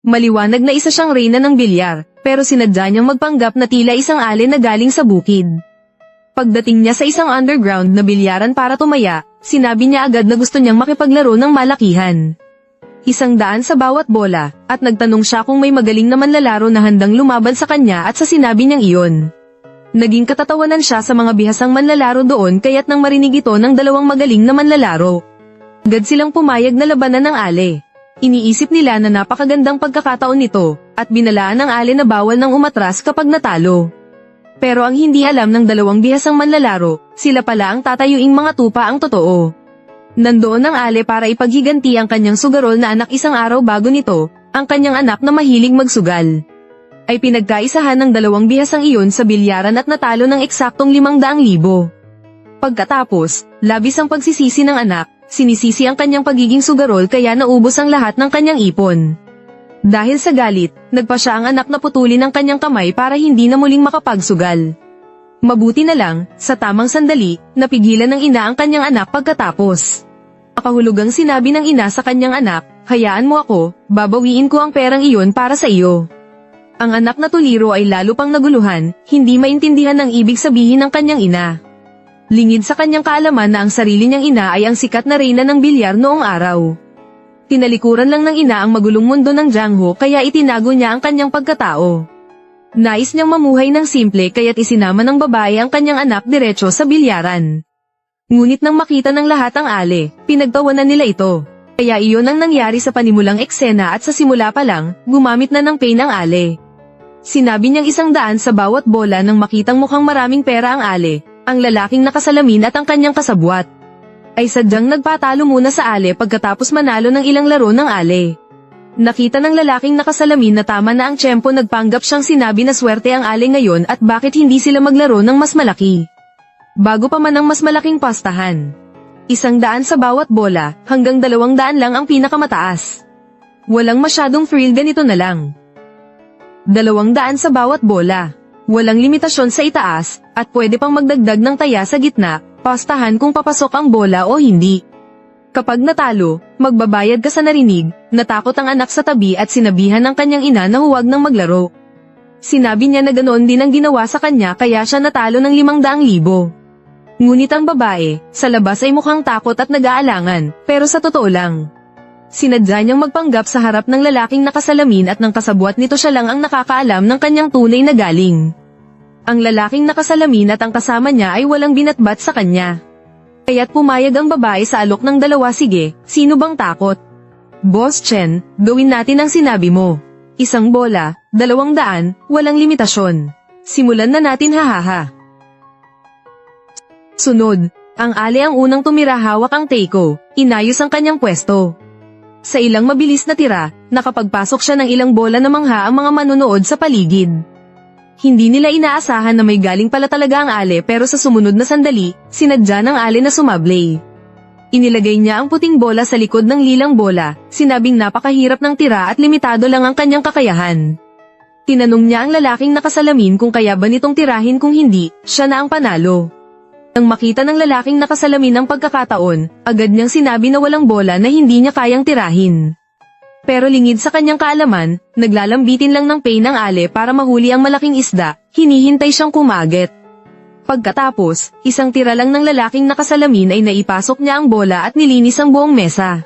Maliwanag na isa siyang reyna ng bilyar, pero sinadya niyang magpanggap na tila isang alin na galing sa bukid. Pagdating niya sa isang underground na bilyaran para tumaya, sinabi niya agad na gusto niyang makipaglaro ng malakihan. 100 sa bawat bola, at nagtanong siya kung may magaling na manlalaro na handang lumaban sa kanya at sa sinabi niyang iyon. Naging katatawanan siya sa mga bihasang manlalaro doon kaya't nang marinig ito ng dalawang magaling na manlalaro. Agad silang pumayag na labanan ng ale. Iniisip nila na napakagandang pagkakataon nito, at binalaan ng ale na bawal nang umatras kapag natalo. Pero ang hindi alam ng dalawang bihasang manlalaro, sila pala ang tatayuing mga tupa ang totoo. Nandoon ang ale para ipaghiganti ang kanyang sugarol na anak isang araw bago nito, ang kanyang anak na mahilig magsugal. Ay pinagkaisahan ng dalawang bihasang iyon sa bilyaran at natalo ng eksaktong 500,000. Pagkatapos, labis ang pagsisisi ng anak, sinisisi ang kanyang pagiging sugarol kaya naubos ang lahat ng kanyang ipon. Dahil sa galit, nagpa siya ang anak na putulin ang kanyang kamay para hindi na muling makapagsugal. Mabuti na lang, sa tamang sandali, napigilan ng ina ang kanyang anak pagkatapos. Makahulugang sinabi ng ina sa kanyang anak, hayaan mo ako, babawiin ko ang perang iyon para sa iyo. Ang anak na tuliro ay lalo pang naguluhan, hindi maintindihan ang ibig sabihin ng kanyang ina. Lingid sa kanyang kaalaman na ang sarili niyang ina ay ang sikat na reyna ng bilyar noong araw. Tinalikuran lang ng ina ang magulong mundo ng Jianghu kaya itinago niya ang kanyang pagkatao. Nais niyang mamuhay ng simple kaya't isinama ng babae ang kanyang anak diretso sa bilyaran. Ngunit nang makita ng lahat ang ale, pinagtawanan nila ito. Kaya iyon ang nangyari sa panimulang eksena at sa simula pa lang, gumamit na ng pain ang ale. Sinabi niyang 100 sa bawat bola nang makitang mukhang maraming pera ang ale, ang lalaking nakasalamin at ang kanyang kasabwat. Ay sadyang nagpatalo muna sa ale pagkatapos manalo ng ilang laro ng ale. Nakita ng lalaking nakasalamin na tama na ang tiyempo nagpanggap siyang sinabi na swerte ang ale ngayon at bakit hindi sila maglaro ng mas malaki. Bago pa man ang mas malaking pastahan. 100 sa bawat bola, hanggang 200 lang ang pinakamataas. Walang masyadong thrill ganito na lang. 200 sa bawat bola. Walang limitasyon sa itaas, at pwede pang magdagdag ng taya sa gitna, pastahan kung papasok ang bola o hindi. Kapag natalo, magbabayad ka sa narinig, natakot ang anak sa tabi at sinabihan ng kanyang ina na huwag nang maglaro. Sinabi niya na ganoon din ang ginawa sa kanya kaya siya natalo ng 500,000. Ngunit ang babae, sa labas ay mukhang takot at nag-aalangan, pero sa totoo lang. Sinadya niyang magpanggap sa harap ng lalaking nakasalamin at ng kasabwat nito siya lang ang nakakaalam ng kanyang tunay na galing. Ang lalaking nakasalamin at ang kasama niya ay walang binatbat sa kanya. Kaya't pumayag ang babae sa alok ng 2, sige, sino bang takot? Boss Chen, gawin natin ang sinabi mo. 1 bola, 200, walang limitasyon. Simulan na natin hahaha. Sunod, ang ale ang unang tumira hawak ang Teiko, inayos ang kanyang pwesto. Sa ilang mabilis na tira, nakapagpasok siya ng ilang bola na mangha ang mga manonood sa paligid. Hindi nila inaasahan na may galing pala talaga ang ale pero sa sumunod na sandali, sinadya ng ale na sumablay. Inilagay niya ang puting bola sa likod ng lilang bola, sinabing napakahirap ng tira at limitado lang ang kanyang kakayahan. Tinanong niya ang lalaking nakasalamin kung kaya ba nitong tirahin kung hindi, siya na ang panalo. Nang makita ng lalaking nakasalamin ang pagkakataon, agad niyang sinabi na walang bola na hindi niya kayang tirahin. Pero lingid sa kanyang kaalaman, naglalambitin lang ng pain ang ale para mahuli ang malaking isda, hinihintay siyang kumagat. Pagkatapos, 1 tira lang ng lalaking nakasalamin ay naipasok niya ang bola at nilinis ang buong mesa.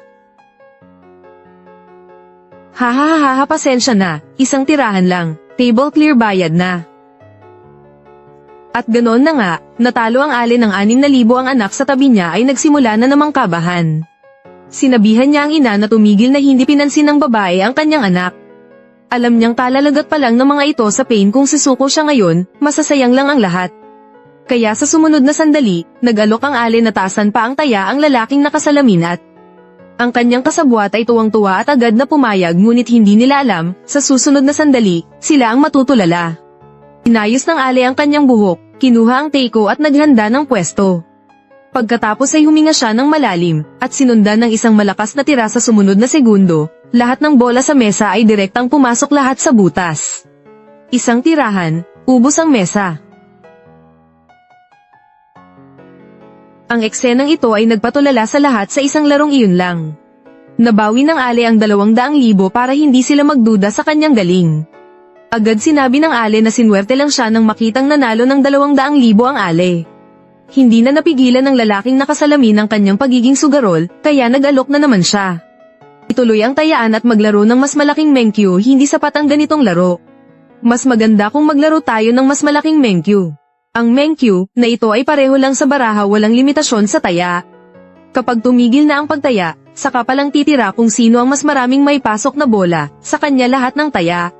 Hahaha, pasensya na, 1 tirahan lang, table clear bayad na. At ganoon na nga, natalo ang ale ng 6,000 ang anak sa tabi niya ay nagsimula na namang kabahan. Sinabihan niya ang ina na tumigil na hindi pinansin ng babae ang kanyang anak. Alam niyang kalalagat pa lang ng mga ito sa pain kung sisuko siya ngayon, masasayang lang ang lahat. Kaya sa sumunod na sandali, nag-alok ang ale na taasan pa ang taya ang lalaking nakasalamin at ang kanyang kasabwat ay tuwang-tuwa at agad na pumayag ngunit hindi nila alam, sa susunod na sandali, sila ang matutulala. Inayos ng ale ang kanyang buhok, kinuha ang Teiko at naghanda ng pwesto. Pagkatapos ay huminga siya ng malalim, at sinundan ng isang malakas na tira sa sumunod na segundo, lahat ng bola sa mesa ay direktang pumasok lahat sa butas. 1 tirahan, ubos ang mesa. Ang eksenang ito ay nagpatulala sa lahat sa isang larong iyon lang. Nabawi ng Ale ang 200,000 para hindi sila magduda sa kanyang galing. Agad sinabi ng Ale na sinwerte lang siya nang makitang nanalo ng 200,000 ang Ale. Hindi na napigilan ng lalaking nakasalamin ng kanyang pagiging sugarol, kaya nag-alok na naman siya. Ituloy ang tayaan at maglaro ng mas malaking Menkyu, hindi sapat ang ganitong laro. Mas maganda kung maglaro tayo ng mas malaking Menkyu. Ang Menkyu, na ito ay pareho lang sa baraha, walang limitasyon sa taya. Kapag tumigil na ang pagtaya, saka palang titira kung sino ang mas maraming may pasok na bola, sa kanya lahat ng taya.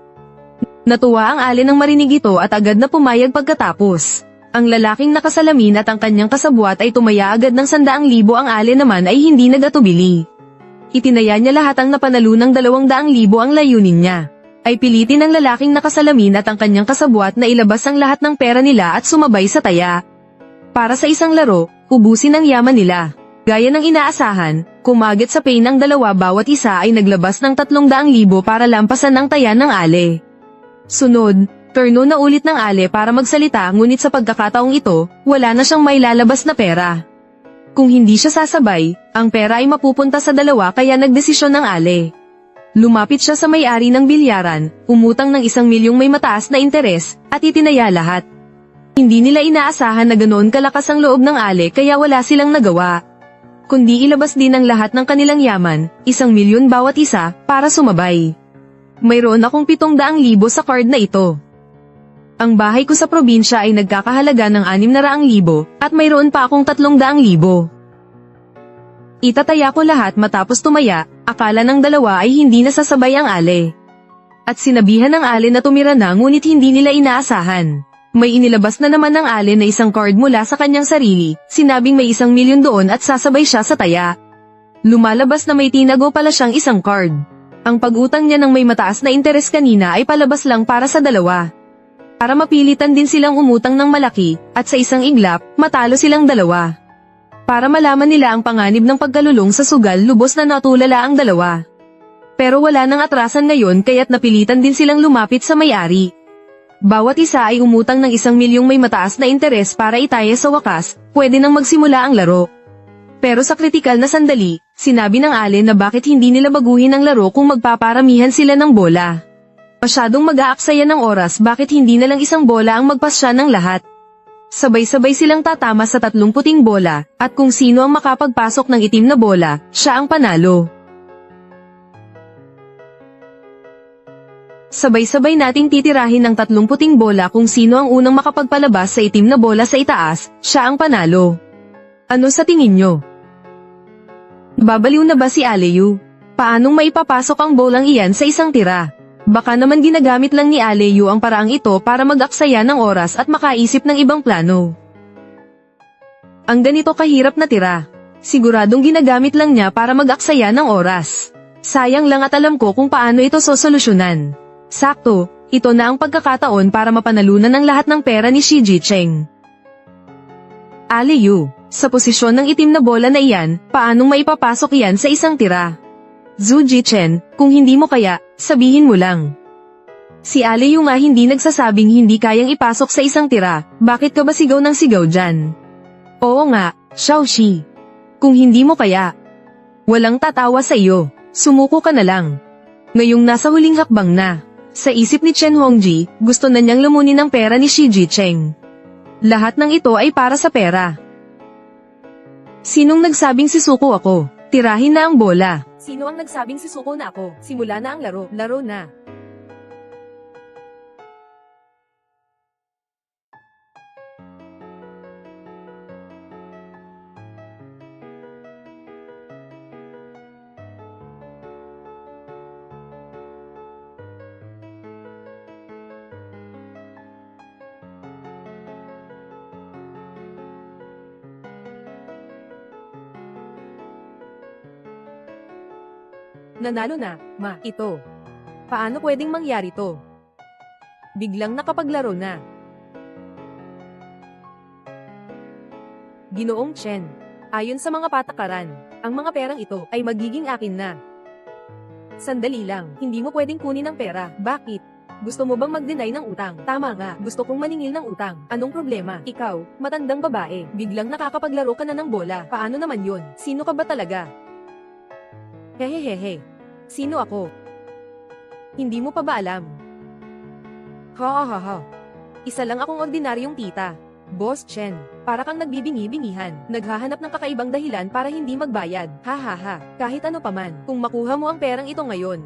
Natuwa ang Ale nang marinig ito at agad na pumayag pagkatapos. Ang lalaking nakasalamin at ang kanyang kasabwat ay tumaya agad ng 100,000, ang Ale naman ay hindi nagatubili. Itinaya niya lahat ang napanalo ng 200,000 ang layunin niya. Ay pilitin ng lalaking nakasalamin at ang kanyang kasabwat na ilabas ang lahat ng pera nila at sumabay sa taya. Para sa isang laro, ubusin ang yaman nila. Gaya ng inaasahan, kumagit sa pain ng dalawa, bawat isa ay naglabas ng 300,000 para lampasan ang taya ng Ale. Sunod, turno na ulit ng Ale para magsalita, ngunit sa pagkakataong ito, wala na siyang may lalabas na pera. Kung hindi siya sasabay, ang pera ay mapupunta sa dalawa, kaya nagdesisyon ng Ale. Lumapit siya sa may-ari ng bilyaran, umutang ng 1,000,000 may mataas na interes, at itinaya lahat. Hindi nila inaasahan na ganoon kalakas ang loob ng Ale, kaya wala silang nagawa kundi ilabas din ang lahat ng kanilang yaman, 1,000,000 bawat isa, para sumabay. Mayroon akong 700,000 sa card na ito. Ang bahay ko sa probinsya ay nagkakahalaga ng 600,000, at mayroon pa akong 300,000. Itataya ko lahat matapos tumaya, akala ng dalawa ay hindi nasasabay ang Ale. At sinabihan ng Ale na tumira na, ngunit hindi nila inaasahan. May inilabas na naman ng Ale na isang card mula sa kanyang sarili, sinabing may 1,000,000 doon at sasabay siya sa taya. Lumalabas na may tinago pala siyang isang card. Ang pag-utang niya ng may mataas na interes kanina ay palabas lang para sa dalawa. Para mapilitan din silang umutang ng malaki, at sa isang iglap, matalo silang dalawa. Para malaman nila ang panganib ng pagkalulong sa sugal, lubos na natulala ang dalawa. Pero wala nang atrasan ngayon, kaya't napilitan din silang lumapit sa may-ari. Bawat isa ay umutang ng 1,000,000 may mataas na interes para itaya sa wakas, pwede nang magsimula ang laro. Pero sa kritikal na sandali, sinabi ng Ale na bakit hindi nila baguhin ang laro kung magpaparamihan sila ng bola. Masyadong mag-aaksaya ng oras, bakit hindi na lang isang bola ang magpasya ng lahat. Sabay-sabay silang tatama sa 3 puting bola, at kung sino ang makapagpasok ng itim na bola, siya ang panalo. Sabay-sabay nating titirahin ng 3 puting bola, kung sino ang unang makapagpalabas sa itim na bola sa itaas, siya ang panalo. Ano sa tingin nyo? Babaliw na ba si Aleyu? Paanong maipapasok ang bolang iyan sa isang tira? Baka naman ginagamit lang ni Aleyu ang paraang ito para mag-aksaya ng oras at makaisip ng ibang plano. Ang ganito kahirap na tira, siguradong ginagamit lang niya para mag-aksaya ng oras. Sayang lang at alam ko kung paano ito sosolusyonan. Sakto, ito na ang pagkakataon para mapanalunan ng lahat ng pera ni Shi Jicheng. Aleyu, sa posisyon ng itim na bola na iyan, paanong maipapasok iyan sa isang tira? Zhu Jichen, kung hindi mo kaya, sabihin mo lang. Si Aleyu nga hindi nagsasabing hindi kayang ipasok sa isang tira, bakit ka ba sigaw ng sigaw dyan? Oo nga, Xiaoxi. Kung hindi mo kaya, walang tatawa sa iyo, sumuko ka na lang. Ngayong nasa huling hakbang na, sa isip ni Chen Hongji, gusto na niyang lumunin ang pera ni Shi Jicheng. Lahat ng ito ay para sa pera. Sinong nagsabing sisuko ako? Tirahin na ang bola. Sino ang nagsabing sisuko na ako? Simula na ang laro. Laro na. Nanalo na, ma, ito. Paano pwedeng mangyari to? Biglang nakapaglaro na. Ginoong Chen, ayon sa mga patakaran, ang mga perang ito ay magiging akin na. Sandali lang, hindi mo pwedeng kunin ang pera. Bakit? Gusto mo bang mag-deny ng utang? Tama nga, gusto kong maningil ng utang. Anong problema? Ikaw, matandang babae, biglang nakakapaglaro ka na ng bola. Paano naman yun? Sino ka ba talaga? Hehehehe. Sino ako? Hindi mo pa ba alam? Ha ha ha. Isa lang akong ordinaryong tita. Boss Chen, para kang nagbibingi-bingihan, naghahanap ng kakaibang dahilan para hindi magbayad. Ha ha ha. Kahit ano paman, kung makuha mo ang perang ito ngayon,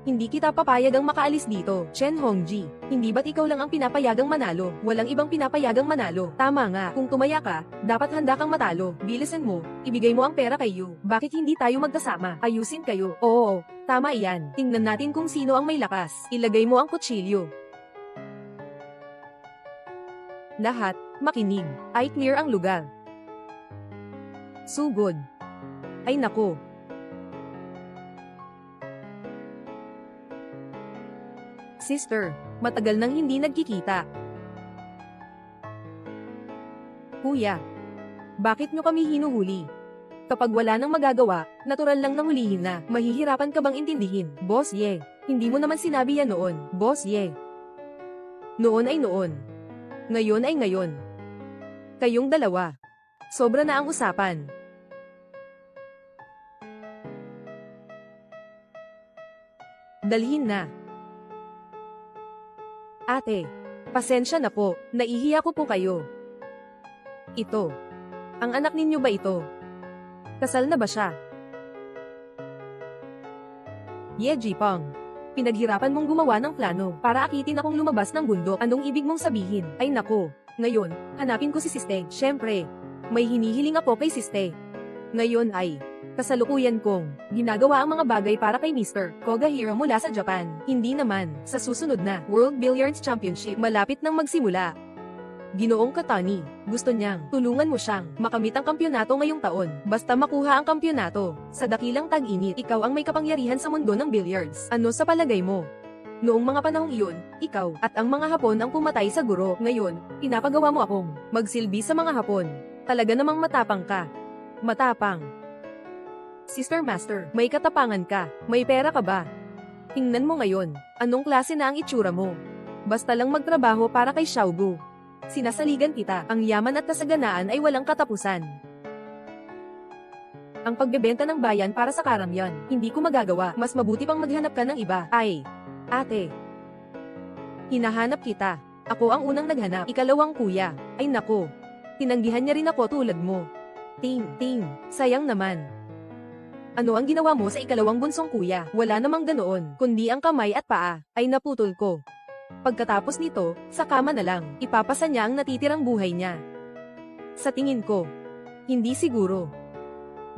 hindi kita papayag ang makaalis dito. Chen Hongji, hindi ba't ikaw lang ang pinapayagang manalo? Walang ibang pinapayagang manalo. Tama nga, kung tumaya ka, dapat handa kang matalo. Bilisan mo, ibigay mo ang pera kay Yu. Bakit hindi tayo magkasama? Ayusin kayo. Oo, tama iyan. Tingnan natin kung sino ang may lakas. Ilagay mo ang kutsilyo. Lahat, makinig. Ay clear ang lugar. Sugod. Ay nako. Sister, matagal nang hindi nagkikita. Kuya, bakit nyo kami hinuhuli? Kapag wala nang magagawa, natural lang nang hulihin na. Mahihirapan ka bang intindihin? Boss Ye, hindi mo naman sinabi yan noon. Boss Ye. Noon ay noon. Ngayon ay ngayon. Kayong dalawa. Sobra na ang usapan. Dalhin na. Ate, pasensya na po, naihiya ko po kayo. Ito. Ang anak ninyo ba ito? Kasal na ba siya? Ye Jipang, pinaghirapan mong gumawa ng plano para akitin akong lumabas ng bundok. Anong ibig mong sabihin? Ay nako, ngayon, hanapin ko si Siste. Syempre, may hinihiling ako kay Siste. Ngayon ay, kasalukuyan kong ginagawa ang mga bagay para kay Mr. Kogahira mula sa Japan. Hindi naman, sa susunod na World Billiards Championship malapit nang magsimula. Ginoong Katani, gusto niyang tulungan mo siyang makamit ang kampyonato ngayong taon. Basta makuha ang kampyonato, sa dakilang tag-init, ikaw ang may kapangyarihan sa mundo ng billiards. Ano sa palagay mo? Noong mga panahong iyon, ikaw at ang mga Hapon ang pumatay sa guro. Ngayon, pinapagawa mo akong magsilbi sa mga Hapon. Talaga namang matapang ka. Matapang. Sister Master, may katapangan ka, may pera ka ba? Tingnan mo ngayon, anong klase na ang itsura mo? Basta lang magtrabaho para kay Xiaogu. Sinasaligan kita, ang yaman at kasaganaan ay walang katapusan. Ang pagbebenta ng bayan para sa karamyan, hindi ko magagawa, mas mabuti pang maghanap ka ng iba. Ay, ate. Hinahanap kita, ako ang unang naghanap, ikalawang kuya. Ay nako, tinanggihan niya rin ako tulad mo. Ting, sayang naman. Ano ang ginawa mo sa ikalawang bunsong kuya? Wala namang ganoon, kundi ang kamay at paa, ay naputol ko. Pagkatapos nito, sa kama na lang, ipapasa niya ang natitirang buhay niya. Sa tingin ko, hindi siguro.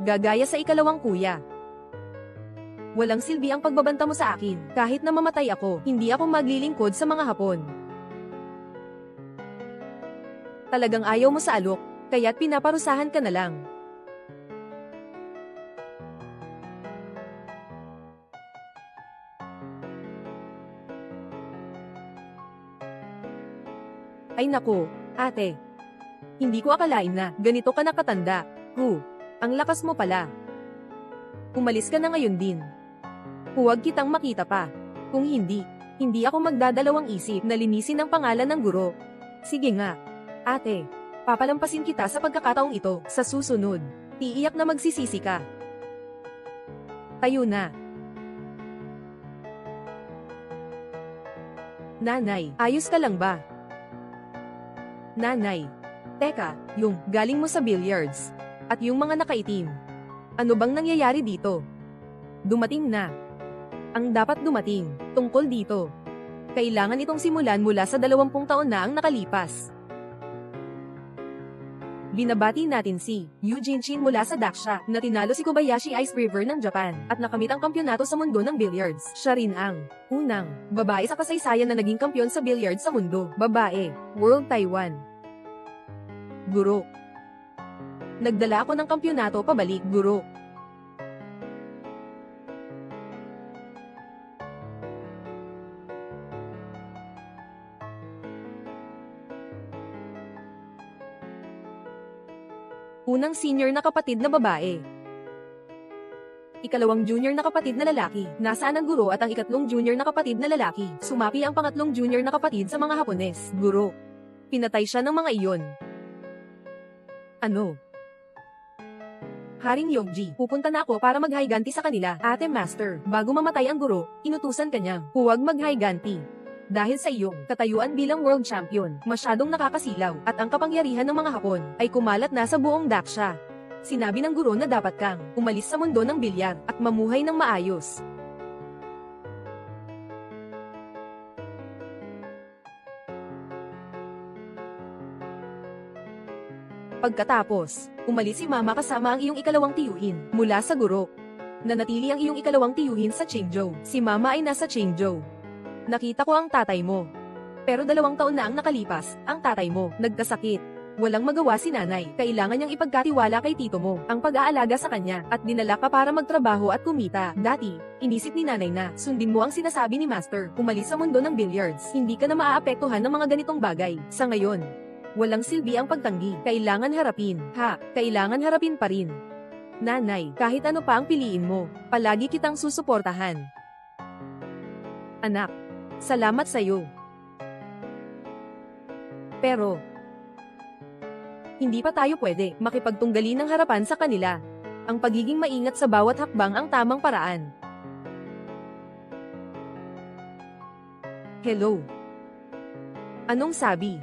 Gagaya sa ikalawang kuya. Walang silbi ang pagbabanta mo sa akin, kahit na mamatay ako, hindi ako maglilingkod sa mga Hapon. Talagang ayaw mo sa alok, kaya't pinaparusahan ka na lang. Ay nako, ate. Hindi ko akalain na ganito ka nakatanda. Ang lakas mo pala. Umalis ka na ngayon din. Huwag kitang makita pa. Kung hindi ako magdadalawang isip na linisin ang pangalan ng guro. Sige nga, ate. Papalampasin kita sa pagkakataong ito. Sa susunod, tiiyak na magsisisi ka. Tayo na. Nanay, ayos ka lang ba? Nanay. Teka, yung galing mo sa billiards. At yung mga nakaitim. Ano bang nangyayari dito? Dumating na. Ang dapat dumating, tungkol dito. Kailangan itong simulan mula sa 20 taon na ang nakalipas. Binabati natin si Yu Jinshin mula sa Daksha na tinalo si Kobayashi Ice River ng Japan at nakamit ang kampyonato sa mundo ng billiards. Siya rin ang unang babae sa kasaysayan na naging kampyon sa billiards sa mundo. Babae, World Taiwan. Guro. Nagdala ako ng kampyonato pabalik, guro. Unang senior na kapatid na babae. Ikalawang junior na kapatid na lalaki. Nasaan ang guro at ang ikatlong junior na kapatid na lalaki? Sumapi ang pangatlong junior na kapatid sa mga Hapones. Guro. Pinatay siya ng mga iyon. Ano? Haring Yongji, pupunta na ako para mag-higanti sa kanila. Ate Master, bago mamatay ang guro, inutusan kanyang, huwag mag-higanti. Dahil sa iyong katayuan bilang world champion, masyadong nakakasilaw, at ang kapangyarihan ng mga Hapon ay kumalat na sa buong Daksha. Sinabi ng guro na dapat kang umalis sa mundo ng bilyar at mamuhay ng maayos. Pagkatapos, umalis si Mama kasama ang iyong ikalawang tiyuhin mula sa guro. Nanatili ang iyong ikalawang tiyuhin sa Qingzhou. Si Mama ay nasa Qingzhou. Nakita ko ang tatay mo. Pero 2 taon na ang nakalipas, ang tatay mo nagkasakit. Walang magawa si nanay, kailangan niyang ipagkatiwala kay tito mo ang pag-aalaga sa kanya at dinala ka para magtrabaho at kumita. Dati, inisip ni nanay na sundin mo ang sinasabi ni Master, umalis sa mundo ng billiards. Hindi ka na maaapektuhan ng mga ganitong bagay. Sa ngayon, walang silbi ang pagtanggi. Kailangan harapin. Kailangan harapin pa rin. Nanay, kahit ano pa ang piliin mo, palagi kitang susuportahan. Anak, salamat sa'yo. Pero, hindi pa tayo pwede makipagtunggali ng harapan sa kanila. Ang pagiging maingat sa bawat hakbang ang tamang paraan. Hello? Anong sabi?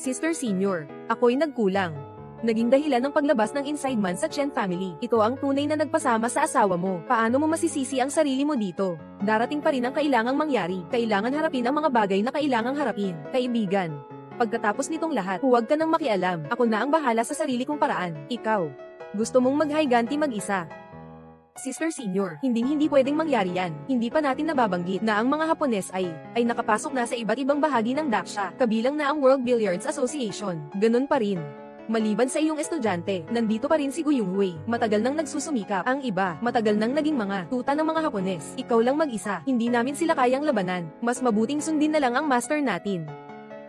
Sister Senior, ako'y nagkulang. Naging dahilan ng paglabas ng inside man sa Chen family. Ito ang tunay na nagpasama sa asawa mo. Paano mo masisisi ang sarili mo dito? Darating pa rin ang kailangang mangyari. Kailangan harapin ang mga bagay na kailangang harapin. Kaibigan. Pagkatapos nitong lahat, huwag ka nang makialam. Ako na ang bahala sa sarili kong paraan. Ikaw. Gusto mong mag-higanti mag-isa. Sister Senior, hindi pwedeng mangyari yan. Hindi pa natin nababanggit na ang mga Hapones ay nakapasok na sa iba't ibang bahagi ng Daksha, kabilang na ang World Billiards Association. Ganun pa rin. Maliban sa iyong estudyante, nandito pa rin si Gu Yonghui. Matagal nang nagsusumikap. Ang iba, matagal nang naging mga tuta ng mga Hapones. Ikaw lang mag-isa. Hindi namin sila kayang labanan. Mas mabuting sundin na lang ang master natin.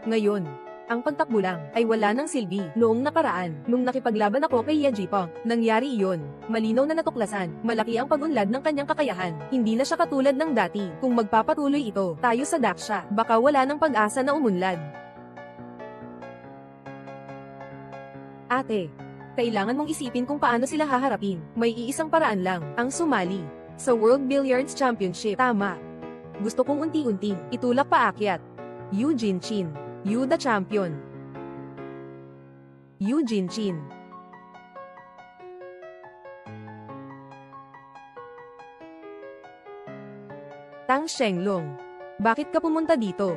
Ngayon, ang pagtakbo lang ay wala ng silbi. Noong nakaraan, nung nakipaglaban ako kay Ye Jipong, nangyari iyon. Malinaw na natuklasan, malaki ang pagunlad ng kanyang kakayahan. Hindi na siya katulad ng dati. Kung magpapatuloy ito, tayo sa Daksha, baka wala ng pag-asa na umunlad. Ate, kailangan mong isipin kung paano sila haharapin. May iisang paraan lang, ang sumali sa World Billiards Championship. Tama. Gusto kong unti-unting itulak paakyat. Eugene Chin, you the champion. Eugene Chin. Tang Shenglong, bakit ka pumunta dito?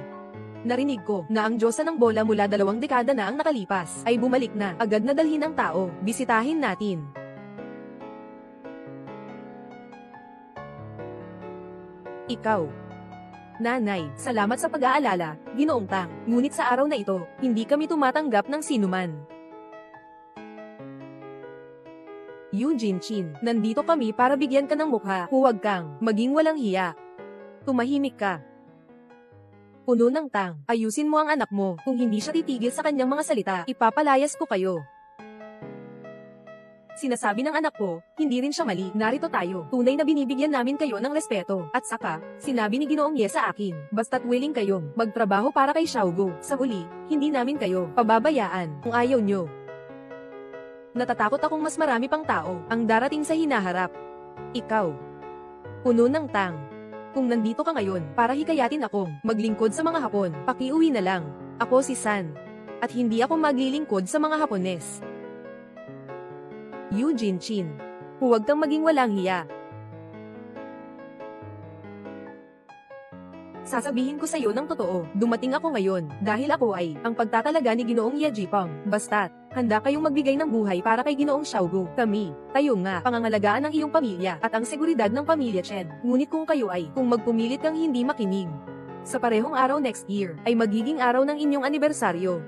Narinig ko na ang Diyosa ng bola mula 2 dekada na ang nakalipas ay bumalik na. Agad na dalhin ang tao. Bisitahin natin. Ikaw. Nanay, salamat sa pag-aalala, Ginoong Tang. Ngunit sa araw na ito, hindi kami tumatanggap ng sinuman. Eugene Chin, nandito kami para bigyan ka ng mukha. Huwag kang maging walang hiya. Tumahimik ka. Puno ng Tang, ayusin mo ang anak mo. Kung hindi siya titigil sa kanyang mga salita, ipapalayas ko kayo. Sinasabi ng anak ko, hindi rin siya mali. Narito tayo. Tunay na binibigyan namin kayo ng respeto. At saka, sinabi ni Ginoong Ye sa akin, basta't willing kayong magtrabaho para kay Xiaogu. Sa huli, hindi namin kayo pababayaan kung ayaw nyo. Natatakot akong mas marami pang tao ang darating sa hinaharap. Ikaw. Puno ng Tang. Kung nandito ka ngayon para hikayatin akong maglingkod sa mga Hapon, pakiuwi na lang. Ako si San. At hindi ako maglilingkod sa mga Hapones. Eugene Chin. Huwag kang maging walang hiya. Sasabihin ko sa iyo ng totoo, dumating ako ngayon, dahil ako ay ang pagtatalaga ni Ginoong Ye Jipong. Basta't, handa kayong magbigay ng buhay para kay Ginoong Xiaogu. Kami, tayo nga, pangangalagaan ng iyong pamilya, at ang seguridad ng pamilya Chen. Ngunit kung kayo ay, kung magpumilit kang hindi makinig, sa parehong araw next year, ay magiging araw ng inyong anibersaryo.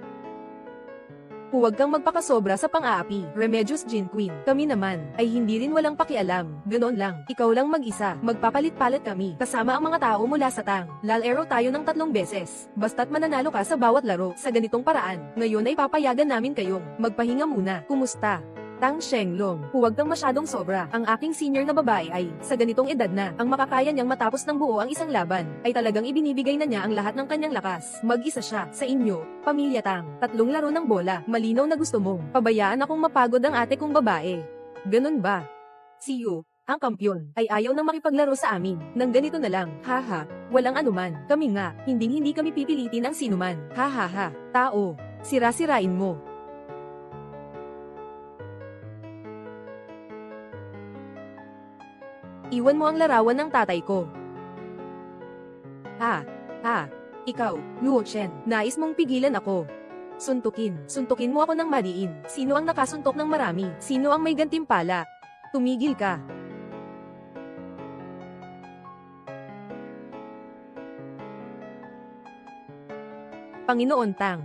Huwag kang magpakasobra sa pang-aapi, Remedios Jin Queen. Kami naman, ay hindi rin walang pakialam. Ganon lang, ikaw lang mag-isa. Magpapalit-palit kami, kasama ang mga tao mula sa Tang. Lalaro tayo ng 3 beses. Basta't mananalo ka sa bawat laro, sa ganitong paraan. Ngayon ay papayagan namin kayong magpahinga muna. Kumusta? Tang Shenglong, huwag kang masyadong sobra. Ang aking senior na babae ay, sa ganitong edad na, ang makakaya niyang matapos ng buo ang isang laban, ay talagang ibinibigay na niya ang lahat ng kanyang lakas. Mag-isa siya, sa inyo, Pamilya Tang. 3 laro ng bola, malinaw na gusto mong, pabayaan akong mapagod ang ate kong babae. Ganun ba? Si Yu, ang kampyon, ay ayaw nang makipaglaro sa amin. Nang ganito na lang, haha, walang anuman. Kami nga, hindi kami pipilitin ang sinuman. Hahaha, tao, sira-sirain mo. Iwan mo ang larawan ng tatay ko. Ikaw, Luo Chen, nais mong pigilan ako. Suntukin mo ako ng madiin. Sino ang nakasuntok ng marami? Sino ang may gantimpala? Tumigil ka. Panginoon Tang.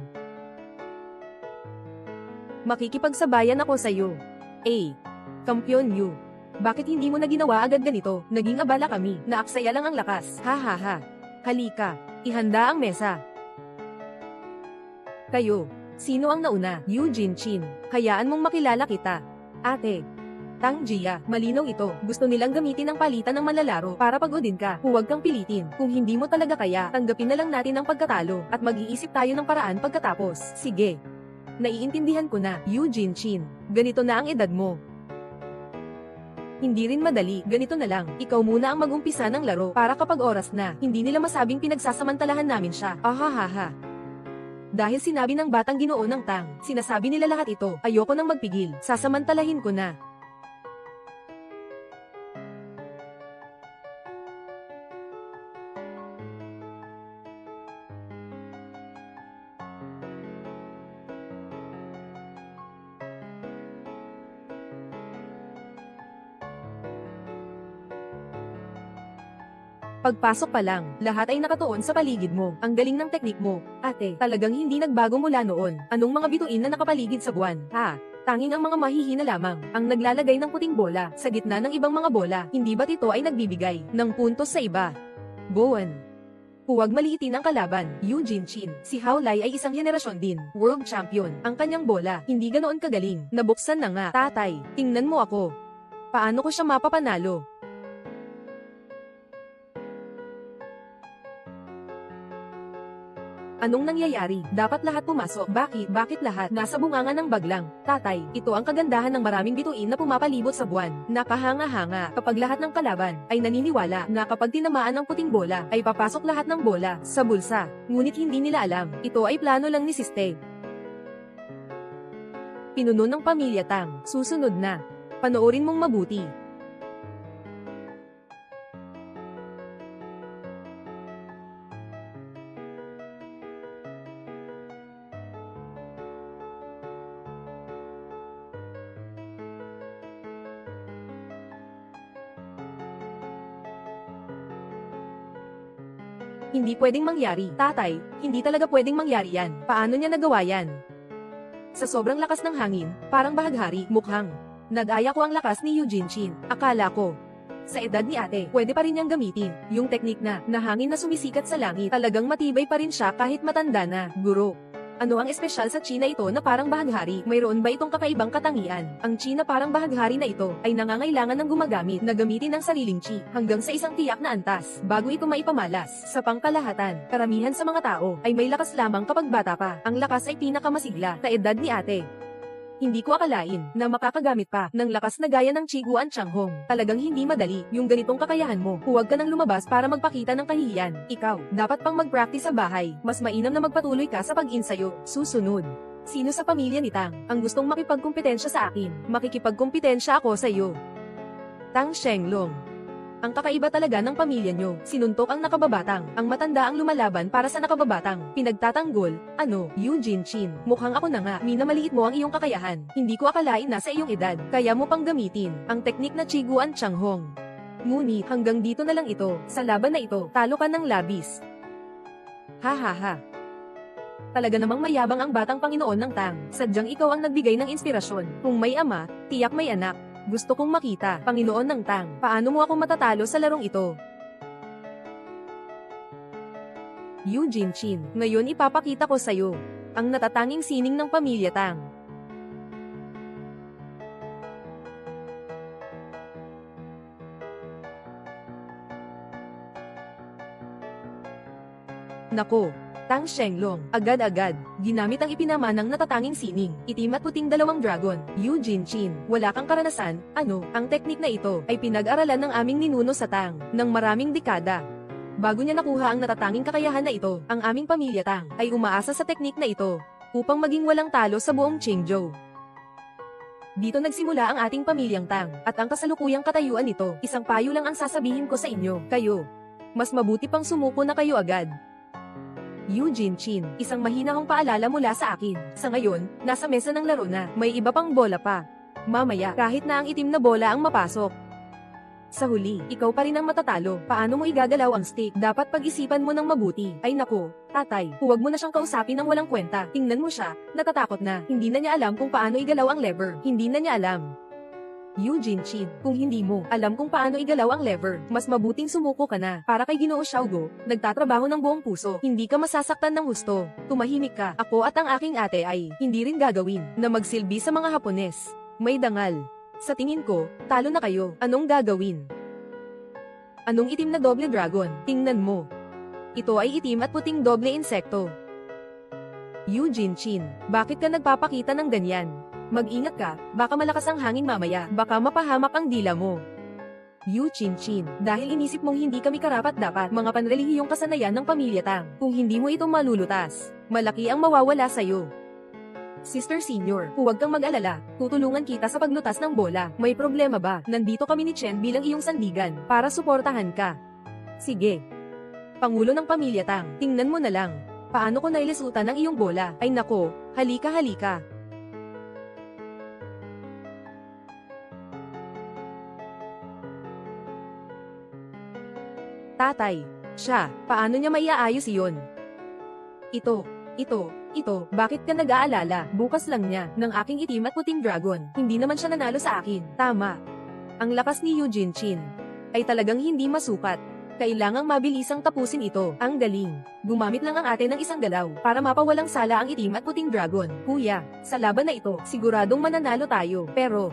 Makikipagsabayan ako sa iyo. Kampiyon Yu. Bakit hindi mo na ginawa agad ganito? Naging abala kami, naaksaya lang ang lakas. Hahaha. Halika, ihanda ang mesa. Kayo, sino ang nauna? Yu Jinchin, hayaan mong makilala kita. Ate. Tang Jia, malinaw ito. Gusto nilang gamitin ang palitan ng manlalaro para pagodin ka. Huwag kang pilitin. Kung hindi mo talaga kaya, tanggapin na lang natin ang pagkatalo at mag-iisip tayo ng paraan pagkatapos. Sige. Naiintindihan ko na, Yu Jinchin. Ganito na ang edad mo. Hindi rin madali, ganito na lang. Ikaw muna ang mag-umpisa ng laro para kapag oras na, hindi nila masabing pinagsasamantalahan namin siya. Ahahaha. Dahil sinabi ng batang Ginoo ng Tang, sinasabi nila lahat ito, ayoko nang magpigil, sasamantalahin ko na. Pagpasok pa lang, lahat ay nakatuon sa paligid mo. Ang galing ng teknik mo. Ate, talagang hindi nagbago mula noon. Anong mga bituin na nakapaligid sa buwan? Tanging ang mga mahihina lamang, ang naglalagay ng puting bola, sa gitna ng ibang mga bola. Hindi ba't ito ay nagbibigay ng puntos sa iba? Bowen. Huwag maliitin ang kalaban, Yu Jinchin. Si Hao Lai ay isang henerasyon din, world champion. Ang kanyang bola, hindi ganoon kagaling. Nabuksan na nga. Tatay, tingnan mo ako. Paano ko siya mapapanalo? Anong nangyayari? Dapat lahat pumasok. Bakit lahat? Nasa bunganga ng baglang. Tatay, ito ang kagandahan ng maraming bituin na pumapalibot sa buwan. Nakahanga-hanga. Kapag lahat ng kalaban ay naniniwala na kapag tinamaan ng puting bola, ay papasok lahat ng bola sa bulsa. Ngunit hindi nila alam, ito ay plano lang ni Siste. Pinuno ng Pamilya Tang. Susunod na. Panoorin mong mabuti. Hindi pwedeng mangyari. Tatay, hindi talaga pwedeng mangyari yan. Paano niya nagawa yan? Sa sobrang lakas ng hangin, parang bahaghari, mukhang. Nag-aya ko ang lakas ni Yu Jinchin. Akala ko, sa edad ni ate, pwede pa rin niyang gamitin. Yung teknik na hangin na sumisikat sa langit. Talagang matibay pa rin siya kahit matanda na. Guro. Ano ang espesyal sa China ito na parang bahaghari? Mayroon ba itong kakaibang katangian? Ang China parang bahaghari na ito ay nangangailangan ng gumagamit na gamitin ang sariling chi hanggang sa isang tiyak na antas bago ito maipamalas. Sa pangkalahatan, karamihan sa mga tao ay may lakas lamang kapag bata pa. Ang lakas ay pinakamasigla sa edad ni ate. Hindi ko akalain na makakagamit pa ng lakas na gaya ng Chiguan Changhong. Talagang hindi madali yung ganitong kakayahan mo. Huwag ka nang lumabas para magpakita ng kahihiyan. Ikaw, dapat pang mag-practice sa bahay. Mas mainam na magpatuloy ka sa pag-insayo. Susunod. Sino sa pamilya ni Tang ang gustong makipagkumpetensya sa akin? Makikipagkumpetensya ako sa iyo. Tang Shenglong. Ang kakaiba talaga ng pamilya nyo. Sinuntok ang nakababatang. Ang matanda ang lumalaban para sa nakababatang. Pinagtatanggol. Yu Jinchin. Mukhang ako na nga. Minamaliit mo ang iyong kakayahan. Hindi ko akalain na sa iyong edad. Kaya mo pang gamitin ang teknik na Chiguan Changhong. Ngunit hanggang dito na lang ito. Sa laban na ito, talo ka ng labis. Hahaha. Talaga namang mayabang ang batang Panginoon ng Tang. Sadyang ikaw ang nagbigay ng inspirasyon. Kung may ama, tiyak may anak. Gusto kong makita, Panginoon ng Tang, paano mo ako matatalo sa larong ito? Yu Jinchin, ngayon ipapakita ko sa'yo ang natatanging sining ng Pamilya Tang. Nako, Tang Shenglong, agad-agad, ginamit ang ipinamanang natatanging sining, itim at puting dalawang dragon. Eugene Chin, wala kang karanasan, ano, ang teknik na ito, ay pinag-aralan ng aming ninuno sa Tang, ng maraming dekada. Bago niya nakuha ang natatanging kakayahan na ito, ang aming pamilya Tang, ay umaasa sa teknik na ito, upang maging walang talo sa buong Qingzhou. Dito nagsimula ang ating pamilyang Tang, at ang kasalukuyang katayuan nito, isang payo lang ang sasabihin ko sa inyo, kayo. Mas mabuti pang sumuko na kayo agad. Eugene Chin, isang mahinahong paalala mula sa akin. Sa ngayon, nasa mesa ng laro na, may iba pang bola pa. Mamaya, kahit na ang itim na bola ang mapasok. Sa huli, ikaw pa rin ang matatalo. Paano mo igagalaw ang stick? Dapat pag-isipan mo ng mabuti. Ay nako, tatay, huwag mo na siyang kausapin ng walang kwenta. Tingnan mo siya, natatakot na. Hindi na niya alam kung paano igalaw ang lever. Hindi na niya alam. Eugene Chin, kung hindi mo alam kung paano igalaw ang lever, mas mabuting sumuko ka na. Para kay Ginoo Xiaogo, nagtatrabaho ng buong puso, hindi ka masasaktan ng husto. Tumahimik ka, ako at ang aking ate ay hindi rin gagawin na magsilbi sa mga Hapones. May dangal. Sa tingin ko, talo na kayo. Anong gagawin? Anong itim na doble dragon? Tingnan mo. Ito ay itim at puting doble insekto. Eugene Chin, bakit ka nagpapakita ng ganyan? Mag-ingat ka, baka malakas ang hangin mamaya, baka mapahamak ang dila mo. Yu Chin Chin, dahil inisip mong hindi kami karapat-dapat mga panrelihiyong kasanayan ng pamilya Tang. Kung hindi mo ito malulutas, malaki ang mawawala sa'yo. Sister Senior, huwag kang mag-alala, tutulungan kita sa paglutas ng bola. May problema ba? Nandito kami ni Chen bilang iyong sandigan, para suportahan ka. Sige. Pangulo ng pamilya Tang, tingnan mo na lang. Paano ko nailisutan ang iyong bola? Ay nako, halika. Tatay, siya, paano niya maiaayos iyon? Ito, bakit ka nag-aalala? Bukas lang niya, ng aking itim at puting dragon, hindi naman siya nanalo sa akin. Tama. Ang lakas ni Eugene Chin ay talagang hindi masukat. Kailangang mabilisang tapusin ito. Ang galing. Gumamit lang ang ate ng isang galaw para mapawalang sala ang itim at puting dragon. Kuya, sa laban na ito, siguradong mananalo tayo. Pero,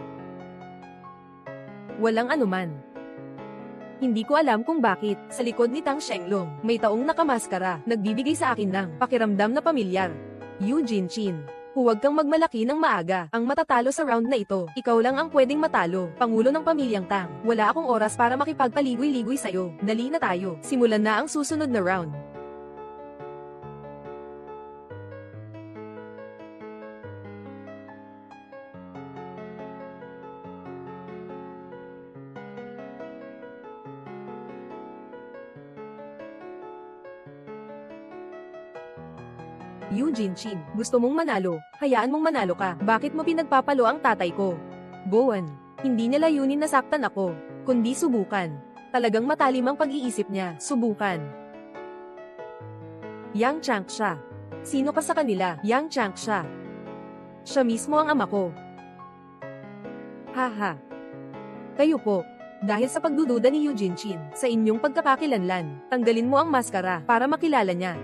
walang anuman. Hindi ko alam kung bakit, sa likod ni Tang Shenglong, may taong nakamaskara, nagbibigay sa akin ng pakiramdam na pamilyar. Eugene Chin, huwag kang magmalaki ng maaga, ang matatalo sa round na ito, ikaw lang ang pwedeng matalo, pangulo ng pamilyang Tang. Wala akong oras para makipagpaligoy-ligoy sa'yo, dali na tayo, simulan na ang susunod na round. Eugene Chin, gusto mong manalo, hayaan mong manalo ka. Bakit mo pinagpapalo ang tatay ko? Bowen, hindi niya layunin na saktan ako, kundi subukan. Talagang matalim ang pag-iisip niya, subukan. Yang Changsha. Sino ka sa kanila? Yang Changsha. Siya mismo ang ama ko. Haha. Kayo po. Dahil sa pagdududa ni Eugene Chin, sa inyong pagkakakilanlan, tanggalin mo ang maskara para makilala niya.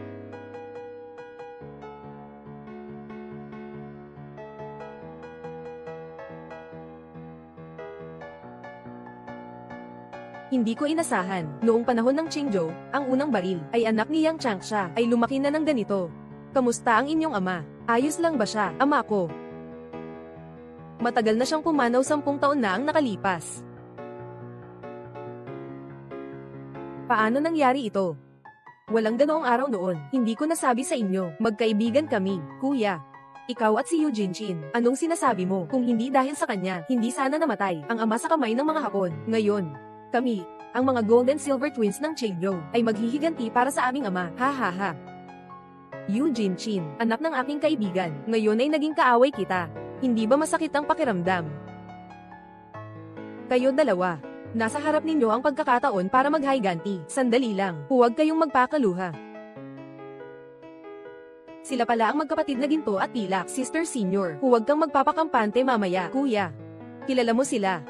Hindi ko inasahan, noong panahon ng Qingzhou, ang unang baril, ay anak ni Yang Changsha, ay lumaki na ng ganito. Kamusta ang inyong ama? Ayos lang ba siya, ama ko? Matagal na siyang pumanaw, 10 taon na ang nakalipas. Paano nangyari ito? Walang ganoong araw noon, hindi ko nasabi sa inyo, magkaibigan kami, kuya. Ikaw at si Eugene Chin, anong sinasabi mo? Kung hindi dahil sa kanya, hindi sana namatay, ang ama sa kamay ng mga Hapon. Ngayon, kami, ang mga gold and silver twins ng Qingzhou, ay maghihiganti para sa aming ama, ha ha ha. Eugene Chin, anak ng aking kaibigan, ngayon ay naging kaaway kita. Hindi ba masakit ang pakiramdam? Kayo dalawa, nasa harap ninyo ang pagkakataon para maghiganti. Sandali lang, huwag kayong magpakaluha. Sila pala ang magkapatid na Ginto at Pilak, Sister Senior. Huwag kang magpapakampante mamaya, kuya. Kilala mo sila.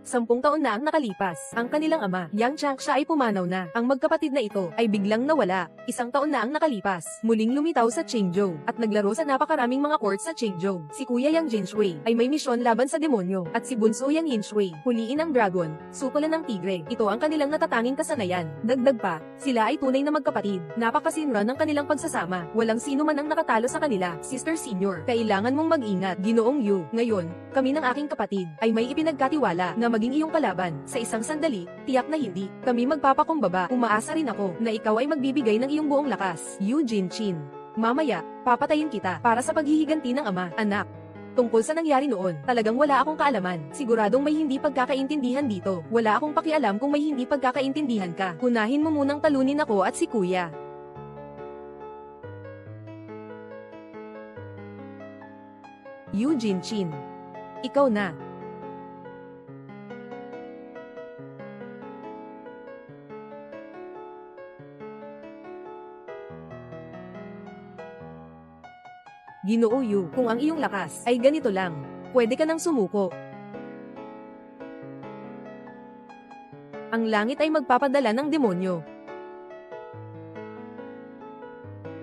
10 taon na ang nakalipas. Ang kanilang ama, Yang Changsha ay pumanaw na. Ang magkapatid na ito ay biglang nawala. 1 taon na ang nakalipas. Muling lumitaw sa Qingzhou at naglaro sa napakaraming mga court sa Qingzhou. Si Kuya Yang Jinshui ay may misyon laban sa demonyo at si Bunso Yang Yinshui, huliin ang dragon, sukulan ng tigre. Ito ang kanilang natatanging kasanayan. Dagdag pa, sila ay tunay na magkapatid. Napakasinra ng kanilang pagsasama. Walang sino man ang nakatalo sa kanila. Sister Senior, kailangan mong mag-ingat. Ginoong Yu, ngayon, kami ng aking kapatid ay may ipinagkatiwala na maging iyong kalaban. Sa isang sandali, tiyak na hindi kami magpapakumbaba. Umaasa rin ako na ikaw ay magbibigay ng iyong buong lakas. Yu Jinchin, mamaya, papatayin kita para sa paghihiganti ng ama, anak. Tungkol sa nangyari noon, talagang wala akong kaalaman. Siguradong may hindi pagkakaintindihan dito. Wala akong pakialam kung may hindi pagkakaintindihan ka. Unahin mo munang talunin ako at si Kuya. Yu Jinchin, ikaw na. Ginoo Yu, kung ang iyong lakas ay ganito lang, pwede ka nang sumuko. Ang langit ay magpapadala ng demonyo.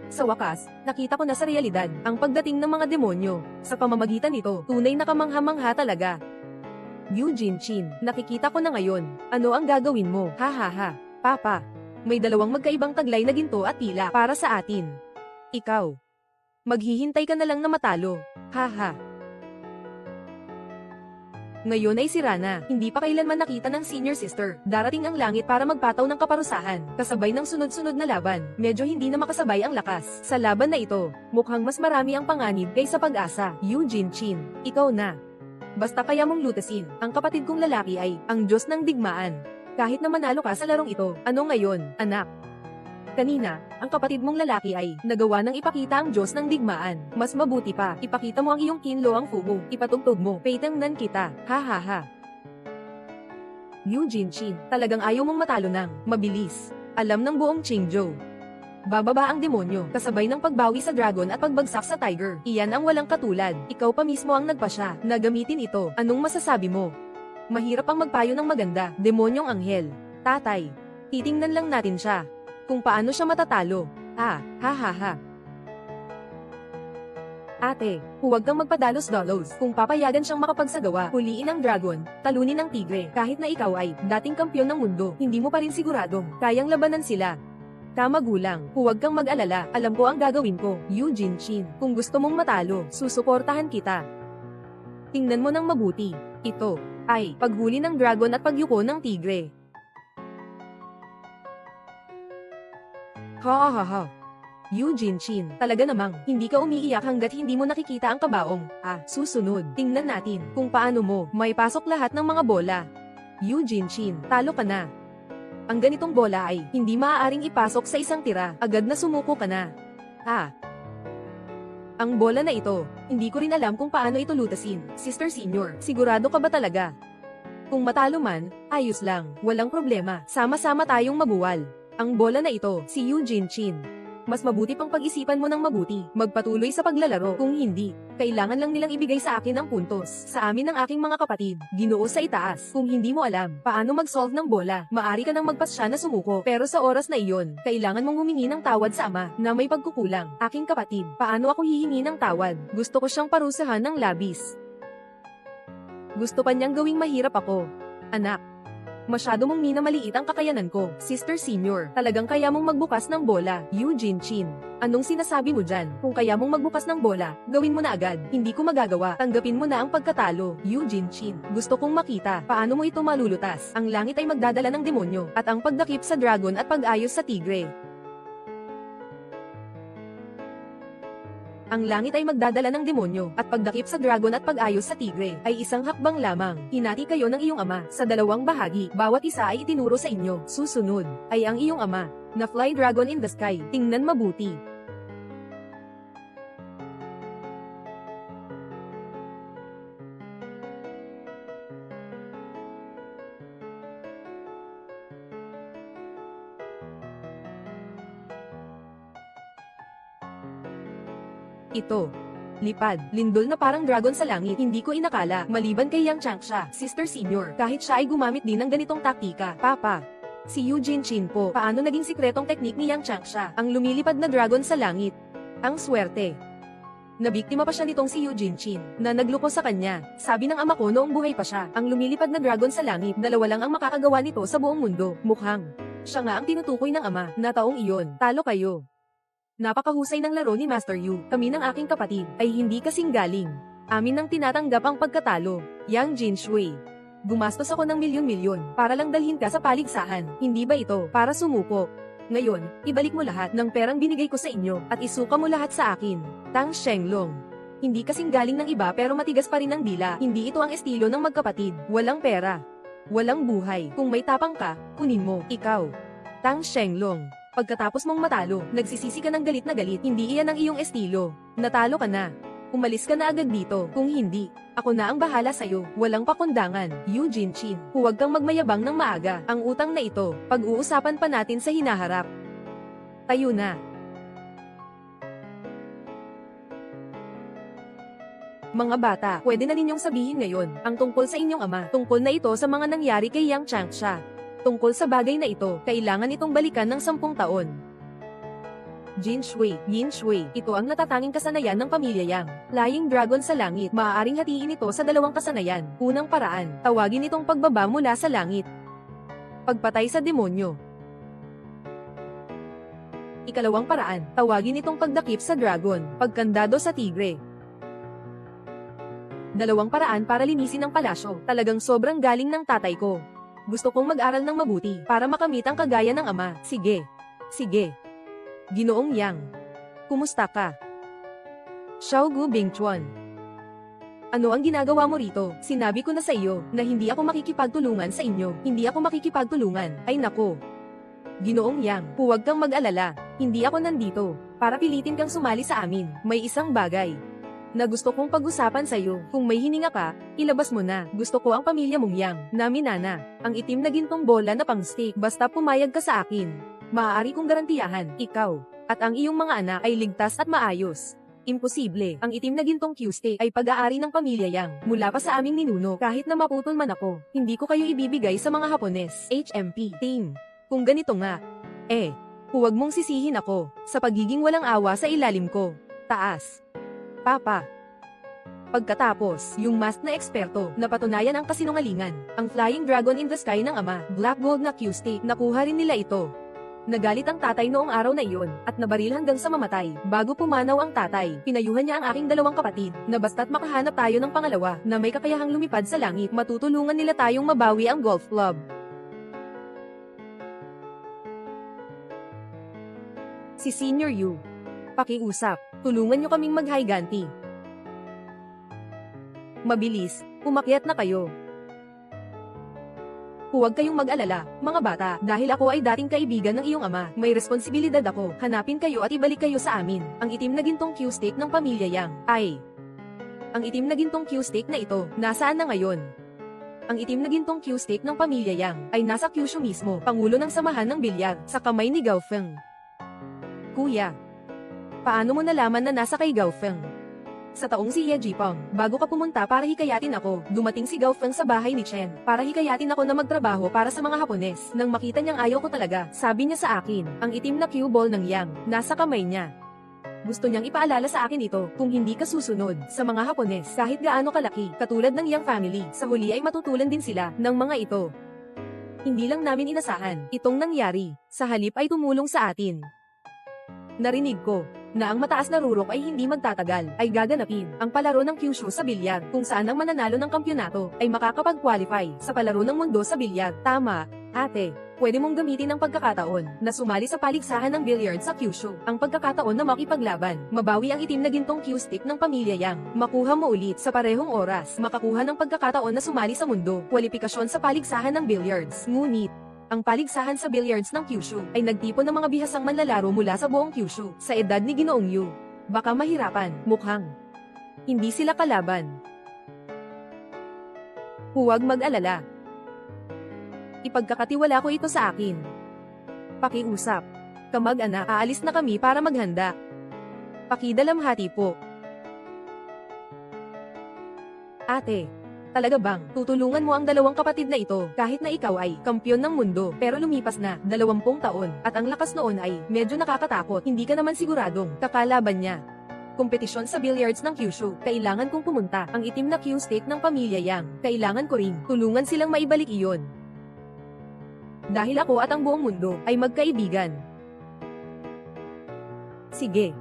Sa wakas, nakita ko na sa realidad ang pagdating ng mga demonyo. Sa pamamagitan nito, tunay na kamangha-mangha talaga. Yu Jinchin, nakikita ko na ngayon. Ano ang gagawin mo? Ha ha ha. Papa, may 2 magkaibang taglay na ginto at tila para sa atin. Ikaw, maghihintay ka na lang na matalo. Ha ha. Ngayon ay sira na. Hindi pa kailanman nakita ng senior sister. Darating ang langit para magpataw ng kaparusahan. Kasabay ng sunod-sunod na laban. Medyo hindi na makasabay ang lakas. Sa laban na ito, mukhang mas marami ang panganib kaysa pag-asa. Yu Jinchin, ikaw na. Basta kaya mong lutasin. Ang kapatid kong lalaki ay ang Diyos ng digmaan. Kahit na manalo ka sa larong ito, ano ngayon, anak? Kanina, ang kapatid mong lalaki ay nagawa ng ipakita ang Diyos ng digmaan. Mas mabuti pa, ipakita mo ang iyong kinlo ang fumo. Ipatugtog mo, peitangnan kita. Ha ha ha. Yu Jinchin, talagang ayaw mong matalo ng mabilis. Alam ng buong Qingzhou. Bababa ang demonyo, kasabay ng pagbawi sa dragon at pagbagsak sa tiger. Iyan ang walang katulad. Ikaw pa mismo ang nagpasya na gamitin ito. Anong masasabi mo? Mahirap ang magpayo ng maganda, demonyong anghel. Tatay, titingnan lang natin siya. Kung paano siya matatalo. Ha ha ha. Ate, huwag kang magpadalos-dalos. Kung papayagan siyang makapagsagawa, huliin ang dragon, talunin ang tigre. Kahit na ikaw ay dating kampiyon ng mundo, hindi mo pa rin siguradong kayang labanan sila. Kamagulang, huwag kang mag-alala. Alam ko ang gagawin ko. Yu Jinchin, kung gusto mong matalo, susuportahan kita. Tingnan mo ng mabuti. Ito ay paghuli ng dragon at pagyuko ng tigre. Ha ha ha. Yu Jinchin, talaga namang, hindi ka umiiyak hanggat hindi mo nakikita ang kabaong. Susunod, tingnan natin kung paano mo may pasok lahat ng mga bola. Yu Jinchin, talo ka na. Ang ganitong bola ay hindi maaaring ipasok sa isang tira, agad na sumuko ka na. Ang bola na ito, hindi ko rin alam kung paano ito lutasin. Sister Senior, sigurado ka ba talaga? Kung matalo man, ayos lang, walang problema, sama-sama tayong mabuwal. Ang bola na ito, si Yu Jinchin. Mas mabuti pang pag-isipan mo ng mabuti, magpatuloy sa paglalaro. Kung hindi, kailangan lang nilang ibigay sa akin ang puntos. Sa amin ng aking mga kapatid, Ginoo sa itaas. Kung hindi mo alam paano mag-solve ng bola, maari ka nang magpasya na sumuko. Pero sa oras na iyon, kailangan mong humingi ng tawad sa ama na may pagkukulang. Aking kapatid, paano ako hihingi ng tawad? Gusto ko siyang parusahan ng labis. Gusto pa niyang gawing mahirap ako. Anak, masyado mong minamaliit ang kakayanan ko. Sister Senior, talagang kaya mong magbukas ng bola. Yu Jinchin, anong sinasabi mo dyan? Kung kaya mong magbukas ng bola, gawin mo na agad. Hindi ko magagawa. Tanggapin mo na ang pagkatalo. Yu Jinchin, gusto kong makita paano mo ito malulutas. Ang langit ay magdadala ng demonyo at ang pagdakip sa dragon at pag-ayos sa tigre. Ang langit ay magdadala ng demonyo, at pagdakip sa dragon at pag-ayos sa tigre, ay isang hakbang lamang. Hinati kayo ng iyong ama, sa 2 bahagi, bawat isa ay itinuro sa inyo. Susunod, ay ang iyong ama, na fly dragon in the sky. Tingnan mabuti. Ito Lipad, lindol na parang dragon sa langit. Hindi ko inakala, maliban kay Yang Changsha, Sister Senior, kahit siya ay gumamit din ng ganitong taktika. Papa. Si Eugene Chin po, paano naging sikretong teknik ni Yang Changsha, ang lumilipad na dragon sa langit? Ang swerte. Nabiktima pa siya nitong si Eugene Chin, na nagluko sa kanya. Sabi ng ama ko noong buhay pa siya, ang lumilipad na dragon sa langit, dalawa lang ang makakagawa nito sa buong mundo. Mukhang siya nga ang tinutukoy ng ama, na taong iyon, talo kayo. Napakahusay ng laro ni Master Yu, kami ng aking kapatid, ay hindi kasing galing. Amin nang tinatanggap ang pagkatalo. Yang Jinshui. Gumastos ako ng milyon-milyon, para lang dalhin ka sa paligsahan, hindi ba ito, para sumuko? Ngayon, ibalik mo lahat ng perang binigay ko sa inyo, at isuka mo lahat sa akin. Tang Shenglong. Hindi kasing galing ng iba pero matigas pa rin ang dila, hindi ito ang estilo ng magkapatid, walang pera. Walang buhay, kung may tapang ka, kunin mo, ikaw. Tang Shenglong. Pagkatapos mong matalo, nagsisisi ka ng galit na galit, hindi iyan ang iyong estilo. Natalo ka na. Umalis ka na agad dito, kung hindi, ako na ang bahala sa'yo, walang pakundangan. Eugene Chin, huwag kang magmayabang ng maaga, ang utang na ito, pag-uusapan pa natin sa hinaharap. Tayo na. Mga bata, pwede na ninyong sabihin ngayon, ang tungkol sa inyong ama, tungkol na ito sa mga nangyari kay Yang Changsha. Tungkol sa bagay na ito, kailangan itong balikan ng 10 taon. Yin Shui, ito ang natatanging kasanayan ng pamilya Yang. Flying Dragon sa langit, maaaring hatiin ito sa 2 kasanayan. Unang paraan, tawagin itong pagbaba mula sa langit. Pagpatay sa demonyo. Ikalawang paraan, tawagin itong pagdakip sa dragon, pagkandado sa tigre. 2 paraan para linisin ang palasyo, talagang sobrang galing ng tatay ko. Gusto kong mag-aral ng mabuti, para makamit ang kagaya ng ama. Sige. Ginoong Yang. Kumusta ka? Xiaogu Bingchuan. Ano ang ginagawa mo rito? Sinabi ko na sa iyo, na hindi ako makikipagtulungan sa inyo. Hindi ako makikipagtulungan. Ay nako. Ginoong Yang, huwag kang mag-alala. Hindi ako nandito, para pilitin kang sumali sa amin. May isang bagay na gusto kong pag-usapan sa iyo. Kung may hininga ka, ilabas mo na. Gusto ko ang pamilya mong Yang, na Minana. Ang itim na gintong bola na pang-stick, basta pumayag ka sa akin. Maaari kong garantiyahan, ikaw, at ang iyong mga anak ay ligtas at maayos. Imposible, ang itim na gintong Q-stick ay pag-aari ng pamilya Yang, mula pa sa aming ninuno, kahit na maputol man ako, hindi ko kayo ibibigay sa mga Hapones. HMP, team. Kung ganito nga, huwag mong sisihin ako, sa pagiging walang awa sa ilalim ko. Taas. Papa. Pagkatapos, yung masked na eksperto, napatunayan ang kasinungalingan. Ang Flying Dragon in the Sky ng ama, Black Gold na Q-stick, nakuha rin nila ito. Nagalit ang tatay noong araw na iyon, at nabaril hanggang sa mamatay. Bago pumanaw ang tatay, pinayuhan niya ang aking 2 kapatid, na basta't makahanap tayo ng pangalawa, na may kakayahang lumipad sa langit, matutulungan nila tayong mabawi ang golf club. Si Senior Yu. Pakiusap, tulungan niyo kaming maghiganti. Mabilis, umakyat na kayo. Huwag kayong mag-alala, mga bata, dahil ako ay dating kaibigan ng iyong ama, may responsibilidad ako, hanapin kayo at ibalik kayo sa amin. Ang itim na gintong Q-stick ng pamilya Yang, ang itim na gintong Q-stick na ito, nasaan na ngayon? Ang itim na gintong Q-stick ng pamilya Yang, ay nasa Kyushu mismo, pangulo ng samahan ng bilyar, sa kamay ni Gao Feng. Kuya, paano mo nalaman na nasa kay Gao Feng? Sa taong si Ye Jipang, bago ka pumunta para hikayatin ako, dumating si Gao Feng sa bahay ni Chen, para hikayatin ako na magtrabaho para sa mga Hapones. Nang makita niyang ayaw ko talaga, sabi niya sa akin, ang itim na cue ball ng Yang, nasa kamay niya. Gusto niyang ipaalala sa akin ito, kung hindi ka susunod, sa mga Hapones, kahit gaano kalaki, katulad ng Yang family, sa huli ay matutulan din sila, ng mga ito. Hindi lang namin inasahan, itong nangyari, sa halip ay tumulong sa atin. Narinig ko, na ang mataas na rurok ay hindi magtatagal, ay gaganapin ang palaro ng Kyushu sa bilyar, kung saan ang mananalo ng kampyonato ay makakapag-qualify sa palaro ng mundo sa bilyar. Tama, ate, pwede mong gamitin ang pagkakataon na sumali sa paligsahan ng billiard sa Kyushu, ang pagkakataon na makipaglaban, mabawi ang itim na gintong Q-stick ng pamilya Yang, makuha mo ulit sa parehong oras, makakuha ng pagkakataon na sumali sa mundo, kwalipikasyon sa paligsahan ng billiards. Ngunit, ang paligsahan sa billiards ng Kyushu ay nagtipon ng mga bihasang manlalaro mula sa buong Kyushu sa edad ni Ginoong Yu. Baka mahirapan, mukhang hindi sila kalaban. Huwag mag-alala. Ipagkakatiwala ko ito sa akin. Pakiusap. Kamag-anak, aalis na kami para maghanda. Pakidalamhati po. Ate, talaga bang tutulungan mo ang dalawang kapatid na ito kahit na ikaw ay kampyon ng mundo pero lumipas na 20 taon at ang lakas noon ay medyo nakakatakot, hindi ka naman siguradong kakalaban niya. Kompetisyon sa billiards ng Kyushu, kailangan kong pumunta. Ang itim na Q-stick ng pamilya Yang, kailangan ko ring tulungan silang maibalik iyon. Dahil ako at ang buong mundo ay magkaibigan. Sige.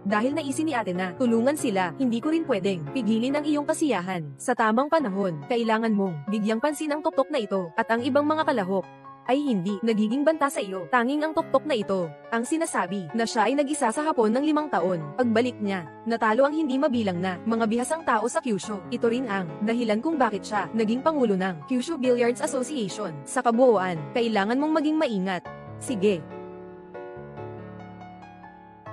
Dahil naisin ni ate na tulungan sila, hindi ko rin pwedeng pigilin ang iyong kasiyahan. Sa tamang panahon, kailangan mong bigyang pansin ang tuktok na ito at ang ibang mga kalahok ay hindi nagiging banta sa iyo. Tanging ang tuktok na ito ang sinasabi na siya ay nag-isa sa hapon ng 5 taon. Pagbalik niya, natalo ang hindi mabilang na mga bihasang tao sa Kyushu. Ito rin ang dahilan kung bakit siya naging pangulo ng Kyushu Billiards Association. Sa kabuuan, kailangan mong maging maingat. Sige.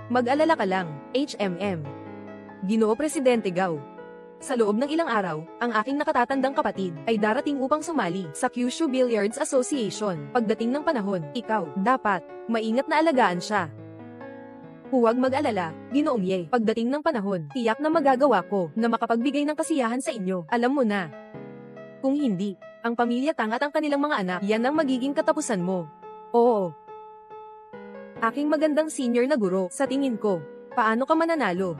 Mag-alala ka lang, HMM. Ginoo Presidente Gao. Sa loob ng ilang araw, ang aking nakatatandang kapatid ay darating upang sumali sa Kyushu Billiards Association. Pagdating ng panahon, ikaw, dapat, maingat na alagaan siya. Huwag mag-alala, Ginoong Ye. Pagdating ng panahon, tiyak na magagawa ko na makapagbigay ng kasiyahan sa inyo. Alam mo na. Kung hindi, ang pamilya Tang at ang kanilang mga anak, yan ang magiging katapusan mo. Oo. Aking magandang senior na guro, sa tingin ko, paano ka mananalo?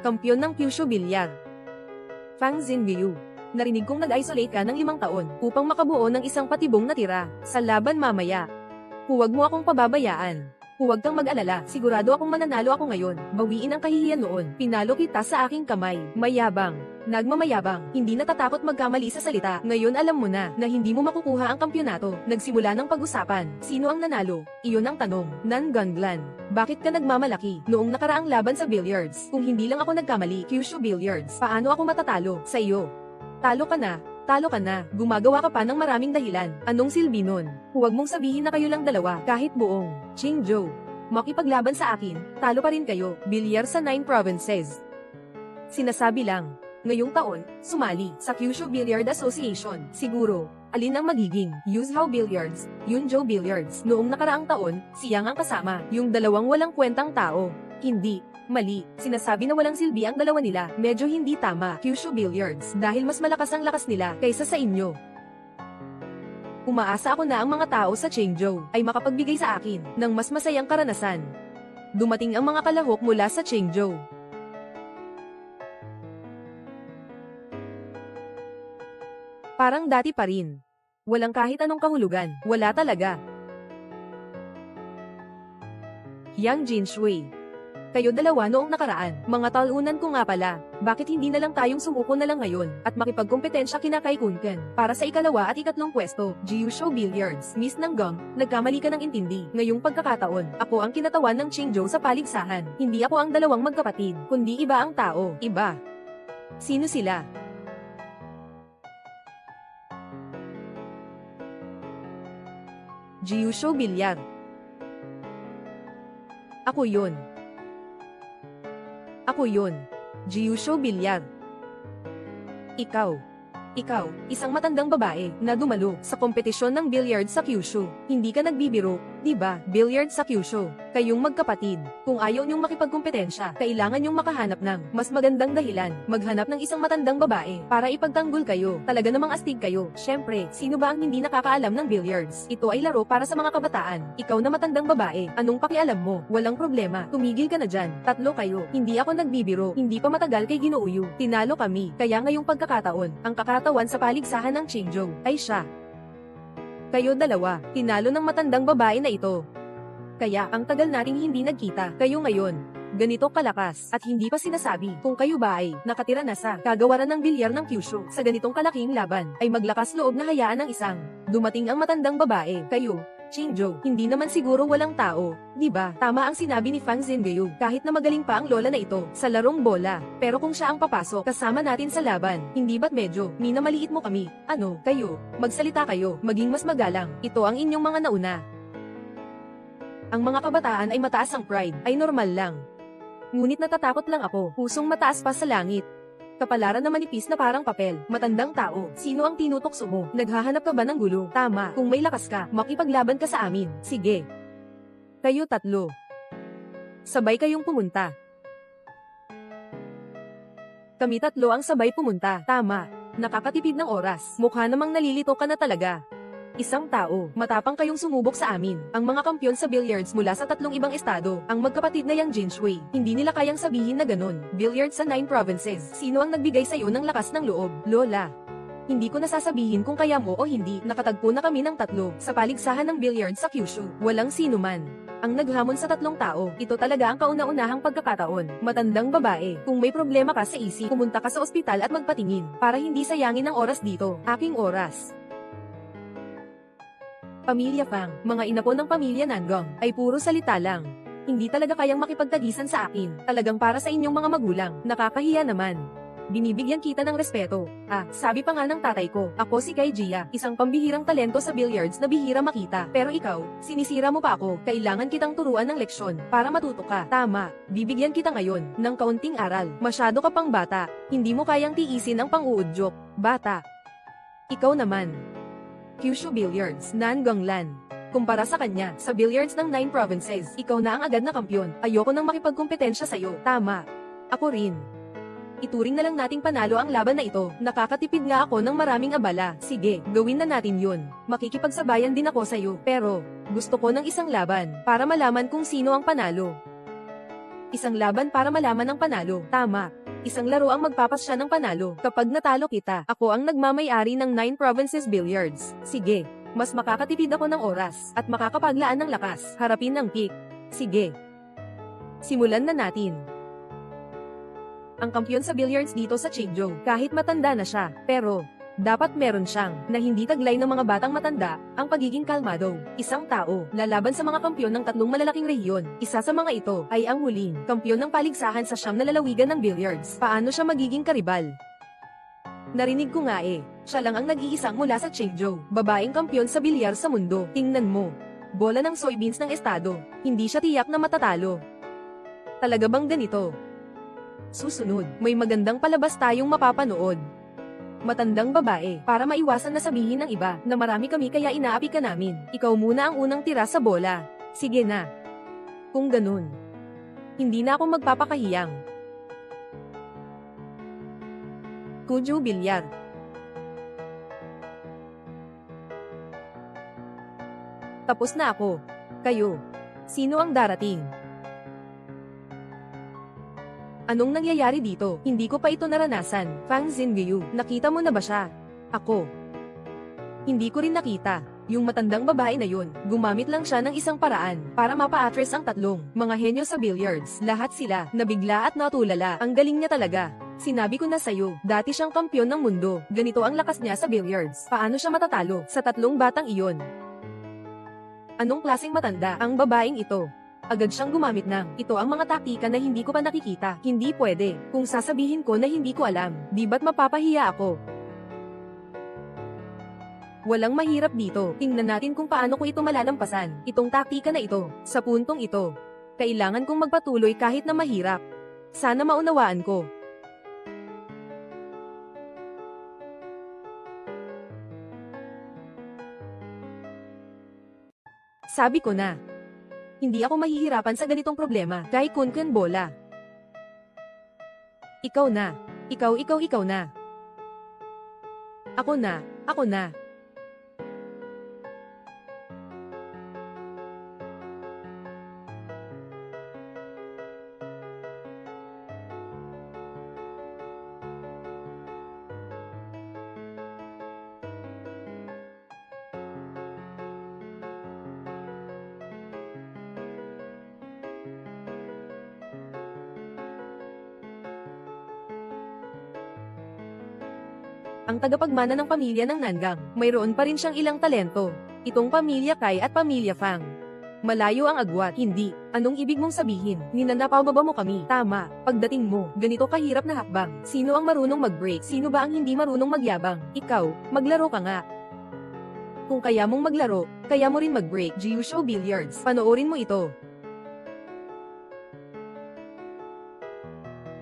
Kampyon ng Kyushu Bilyar. Fang Xinbiu. Narinig kong nag-isolate ka ng 5 taon upang makabuo ng isang patibong natira sa laban mamaya. Huwag mo akong pababayaan. Huwag kang mag-alala, sigurado akong mananalo ako ngayon. Bawiin ang kahihiyan noon. Pinalo kita sa aking kamay. Mayabang. Nagmamayabang, hindi natatakot magkamali sa salita. Ngayon alam mo na hindi mo makukuha ang kampyonato. Nagsimula ng pag-usapan. Sino ang nanalo? Iyon ang tanong. Nan Ganglan. Bakit ka nagmamalaki noong nakaraang laban sa billiards? Kung hindi lang ako nagkamali, Kyushu Billiards, paano ako matatalo sa iyo? Talo ka na. Talo ka na. Gumagawa ka pa ng maraming dahilan. Anong silbi nun? Huwag mong sabihin na kayo lang dalawa, kahit buong Qingzhou makipaglaban sa akin, talo pa rin kayo. Bilyar sa 9 provinces. Sinasabi lang. Ngayong taon, sumali sa Kyushu Billiard Association. Siguro, alin ang magiging Yuzhou Billiards, Yunzhou Billiards? Noong nakaraang taon, siyang ang kasama, yung dalawang walang kwentang tao. Hindi, mali. Sinasabi na walang silbi ang dalawa nila. Medyo hindi tama, Kyushu Billiards, dahil mas malakas ang lakas nila kaysa sa inyo. Umaasa ako na ang mga tao sa Qingzhou ay makapagbigay sa akin ng mas masayang karanasan. Dumating ang mga kalahok mula sa Qingzhou. Parang dati pa rin. Walang kahit anong kahulugan. Wala talaga. Yang Jinshui. Kayo dalawa noong nakaraan. Mga talunan ko nga pala. Bakit hindi na lang tayong sumuko na lang ngayon at makipagkompetensya kina Kai Kunken para sa ikalawa at ikatlong pwesto, Gyusho Billiards. Miss Nanggong, nagkamali ka ng intindi. Ngayong pagkakataon, ako ang kinatawan ng Qingzhou sa paligsahan. Hindi ako ang dalawang magkapatid, kundi iba ang tao. Iba. Sino sila? Gyusho Bilyar. Ako yun. Ako yun. Gyusho Bilyar. Ikaw. Ikaw, isang matandang babae na dumalo sa kompetisyon ng billiard sa Kyushu. Hindi ka nagbibiro, di ba? Billiard sa Kyushu. Kayong magkapatid. Kung ayaw niyong makipagkompetensya, kailangan niyong makahanap ng mas magandang dahilan. Maghanap ng isang matandang babae para ipagtanggol kayo. Talaga namang astig kayo. Syempre, sino ba ang hindi nakakaalam ng billiards? Ito ay laro para sa mga kabataan. Ikaw na matandang babae, anong pakialam mo? Walang problema. Tumigil ka na dyan. 3 kayo. Hindi ako nagbibiro. Hindi pa matagal kay Ginouyu. Tinalo kami. Kaya ngayong pagkakataon, ang kakatawan sa paligsahan ng Qingzhou ay siya. Kayo dalawa, tinalo ng matandang babae na ito. Kaya, ang tagal nating hindi nagkita, kayo ngayon, ganito kalakas, at hindi pa sinasabi kung kayo ba ay nakatira na sa kagawaran ng bilyar ng Kyushu. Sa ganitong kalaking laban, ay maglakas loob na hayaan ng isang dumating ang matandang babae. Kayo, Qingzhou, hindi naman siguro walang tao, di ba? Tama ang sinabi ni Fang Xinbiu, kahit na magaling pa ang lola na ito sa larong bola. Pero kung siya ang papasok kasama natin sa laban, hindi ba't medyo minamaliit mo kami? Ano, kayo, magsalita kayo, maging mas magalang. Ito ang inyong mga nauna. Ang mga kabataan ay mataas ang pride, ay normal lang. Ngunit natatakot lang ako, pusong mataas pa sa langit. Kapalaran na manipis na parang papel, matandang tao, sino ang tinutokso mo? Naghahanap ka ba ng gulo? Tama, kung may lakas ka, makipaglaban ka sa amin. Sige. Kayo 3. Sabay kayong pumunta. Kami tatlo ang sabay pumunta. Tama. Nakakatipid ng oras. Mukha namang nalilito ka na talaga. Isang tao, matapang kayong sumubok sa amin. Ang mga kampyon sa billiards mula sa 3 ibang estado, ang magkapatid na Yang Jinshui. Hindi nila kayang sabihin na ganun. Billiards sa 9 provinces. Sino ang nagbigay sa'yo ng lakas ng loob? Lola. Hindi ko nasasabihin kung kaya mo o hindi. Nakatagpo na kami ng 3 sa paligsahan ng billiards sa Kyushu. Walang sino man ang naghamon sa 3 tao. Ito talaga ang kauna-unahang pagkakataon. Matandang babae, kung may problema ka sa isip, pumunta ka sa ospital at magpatingin para hindi sayangin ang oras dito. Aking oras. Pamilya Fang, mga inapo ng pamilya Nangong, ay puro salita lang. Hindi talaga kayang makipagtagisan sa akin. Talagang para sa inyong mga magulang. Nakakahiya naman. Binibigyan kita ng respeto. Sabi pa nga ng tatay ko, ako si Kai Jia, isang pambihirang talento sa billiards na bihira makita. Pero ikaw, sinisira mo pa ako. Kailangan kitang turuan ng leksyon para matuto ka. Tama, bibigyan kita ngayon ng kaunting aral. Masyado ka pang bata. Hindi mo kayang tiisin ang pang-uudyok. Bata. Ikaw naman. Kyushu Billiards, Nangonglan. Kumpara sa kanya, sa billiards ng 9 provinces, ikaw na ang agad na kampyon. Ayoko nang makipagkumpetensya sa'yo. Tama. Ako rin. Ituring na lang nating panalo ang laban na ito. Nakakatipid nga ako ng maraming abala. Sige, gawin na natin yun. Makikipagsabayan din ako sa'yo. Pero, gusto ko ng isang laban, para malaman kung sino ang panalo. Isang laban para malaman ang panalo. Tama. Isang laro ang magpapasya ng panalo. Kapag natalo kita, ako ang nagmamay-ari ng 9 provinces billiards. Sige, mas makakatipid ako ng oras, at makakapaglaan ng lakas. Harapin ang pick. Sige. Simulan na natin. Ang kampyon sa billiards dito sa Chingzhou, kahit matanda na siya, pero dapat meron siyang, na hindi taglay ng mga batang matanda, ang pagiging kalmado. Isang tao, lalaban sa mga kampyon ng 3 malalaking rehiyon. Isa sa mga ito, ay ang huling, kampyon ng paligsahan sa 9 na lalawigan ng billiards. Paano siya magiging karibal? Narinig ko nga siya lang ang nag-iisang mula sa Chingzhou, babaeng kampyon sa bilyar sa mundo. Tingnan mo. Bola ng soybeans ng estado, hindi siya tiyak na matatalo. Talaga bang ganito? Susunod, may magandang palabas tayong mapapanood. Matandang babae, para maiwasan na sabihin ng iba na marami kami kaya inaapi ka namin. Ikaw muna ang unang tira sa bola. Sige na. Kung ganun, hindi na ako magpapakahiyang. Kuju Bilyar. Tapos na ako. Kayo. Sino ang darating? Anong nangyayari dito? Hindi ko pa ito naranasan. Fang Xingyu, nakita mo na ba siya? Ako. Hindi ko rin nakita. Yung matandang babae na yun, gumamit lang siya ng isang paraan para mapa-attract ang 3 mga henyo sa billiards. Lahat sila, nabigla at natulala. Ang galing niya talaga. Sinabi ko na sa'yo, dati siyang kampyon ng mundo. Ganito ang lakas niya sa billiards. Paano siya matatalo sa 3 batang iyon? Anong klaseng matanda ang babaeng ito? Agad siyang gumamit ng, ito ang mga taktika na hindi ko pa nakikita. Hindi pwede. Kung sasabihin ko na hindi ko alam, di ba't mapapahiya ako? Walang mahirap dito. Tingnan natin kung paano ko ito malalampasan. Itong taktika na ito, sa puntong ito. Kailangan kong magpatuloy kahit na mahirap. Sana maunawaan ko. Sabi ko na. Hindi ako mahihirapan sa ganitong problema, kay Kunken bola. Ikaw na. Ikaw na. Ako na. Ang tagapagmana ng pamilya ng Nangang, mayroon pa rin siyang ilang talento. Itong pamilya Kai at pamilya Fang. Malayo ang agwat, hindi. Anong ibig mong sabihin? Ninanapababa mo kami. Tama, pagdating mo, ganito kahirap na hakbang. Sino ang marunong mag-break? Sino ba ang hindi marunong magyabang? Ikaw, maglaro ka nga. Kung kaya mong maglaro, kaya mo rin mag-break. Jiusho Billiards, panoorin mo ito.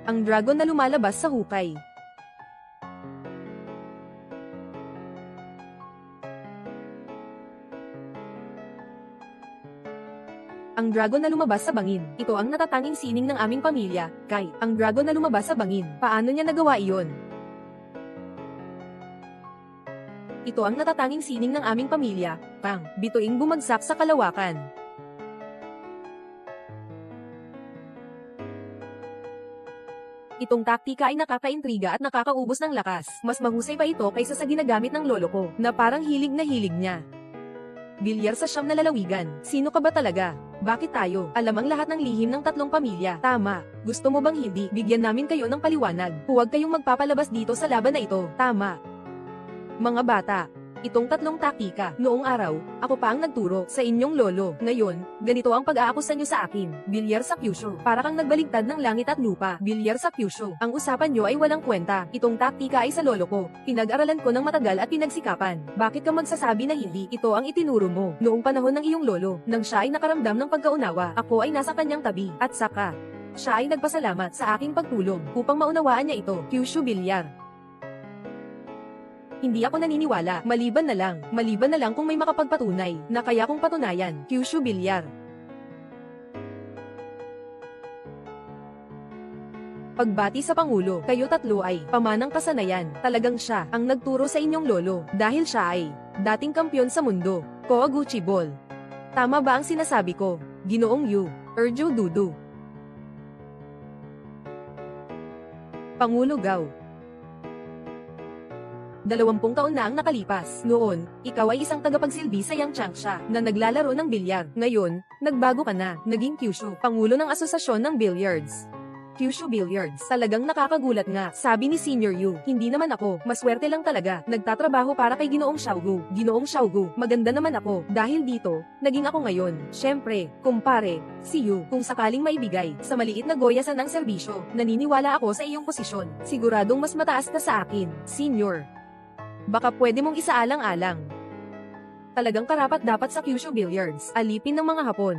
Ang dragon na lumalabas sa hukay. Ang dragon na lumabas sa bangin. Ito ang natatanging sining ng aming pamilya. Kai, ang dragon na lumabas sa bangin. Paano niya nagawa iyon? Ito ang natatanging sining ng aming pamilya. Pang, bituing bumagsak sa kalawakan. Itong taktika ay nakakaintriga at nakakaubos ng lakas. Mas mahusay pa ito kaysa sa ginagamit ng lolo ko, na parang hilig na hilig niya. Bilyar sa siyam na lalawigan. Sino ka ba talaga? Bakit tayo? Alam ang lahat ng lihim ng tatlong pamilya. Tama. Gusto mo bang hindi? Bigyan namin kayo ng paliwanag. Huwag kayong magpapalabas dito sa laban na ito. Tama. Mga bata. Itong tatlong taktika, noong araw, ako pa ang nagturo sa inyong lolo. Ngayon, ganito ang pag-aakusa nyo sa akin. Bilyar sa Kyushu. Para kang nagbaligtad ng langit at lupa. Bilyar sa Kyushu. Ang usapan nyo ay walang kwenta. Itong taktika ay sa lolo ko. Pinag-aralan ko ng matagal at pinagsikapan. Bakit ka magsasabi na hindi? Ito ang itinuro mo. Noong panahon ng iyong lolo, nang siya ay nakaramdam ng pagkaunawa, ako ay nasa kanyang tabi. At saka, siya ay nagpasalamat sa aking pagtulong upang maunawaan niya ito. Kyushu Bilyar. Hindi ako naniniwala, maliban na lang kung may makapagpatunay, na kaya kong patunayan. Kyushu Bilyar. Pagbati sa Pangulo, kayo tatlo ay pamanang kasanayan. Talagang siya ang nagturo sa inyong lolo, dahil siya ay dating kampyon sa mundo. Kowaguchi Ball. Tama ba ang sinasabi ko? Ginoong Yu, Erjo Dudu. Pangulo Gao. 20 taon na ang nakalipas. Noon, ikaw ay isang tagapagsilbi sa Yang Changsha na naglalaro ng bilyar. Ngayon, nagbago ka na, naging Kyushu, Pangulo ng Asosasyon ng Billiards. Kyushu Billiards. Talagang nakakagulat nga, sabi ni Senior Yu. Hindi naman ako, maswerte lang talaga. Nagtatrabaho para kay Ginoong Xiaogu. Ginoong Xiaogu, maganda naman ako. Dahil dito, naging ako ngayon. Syempre, kumpare, si Yu, kung sakaling maibigay, sa maliit na goyasan ng serbisyo, naniniwala ako sa iyong posisyon. Siguradong mas mataas ka sa akin, Senior. Baka pwede mong isaalang-alang. Talagang karapat dapat sa Kyushu Billiards, alipin ng mga Hapon.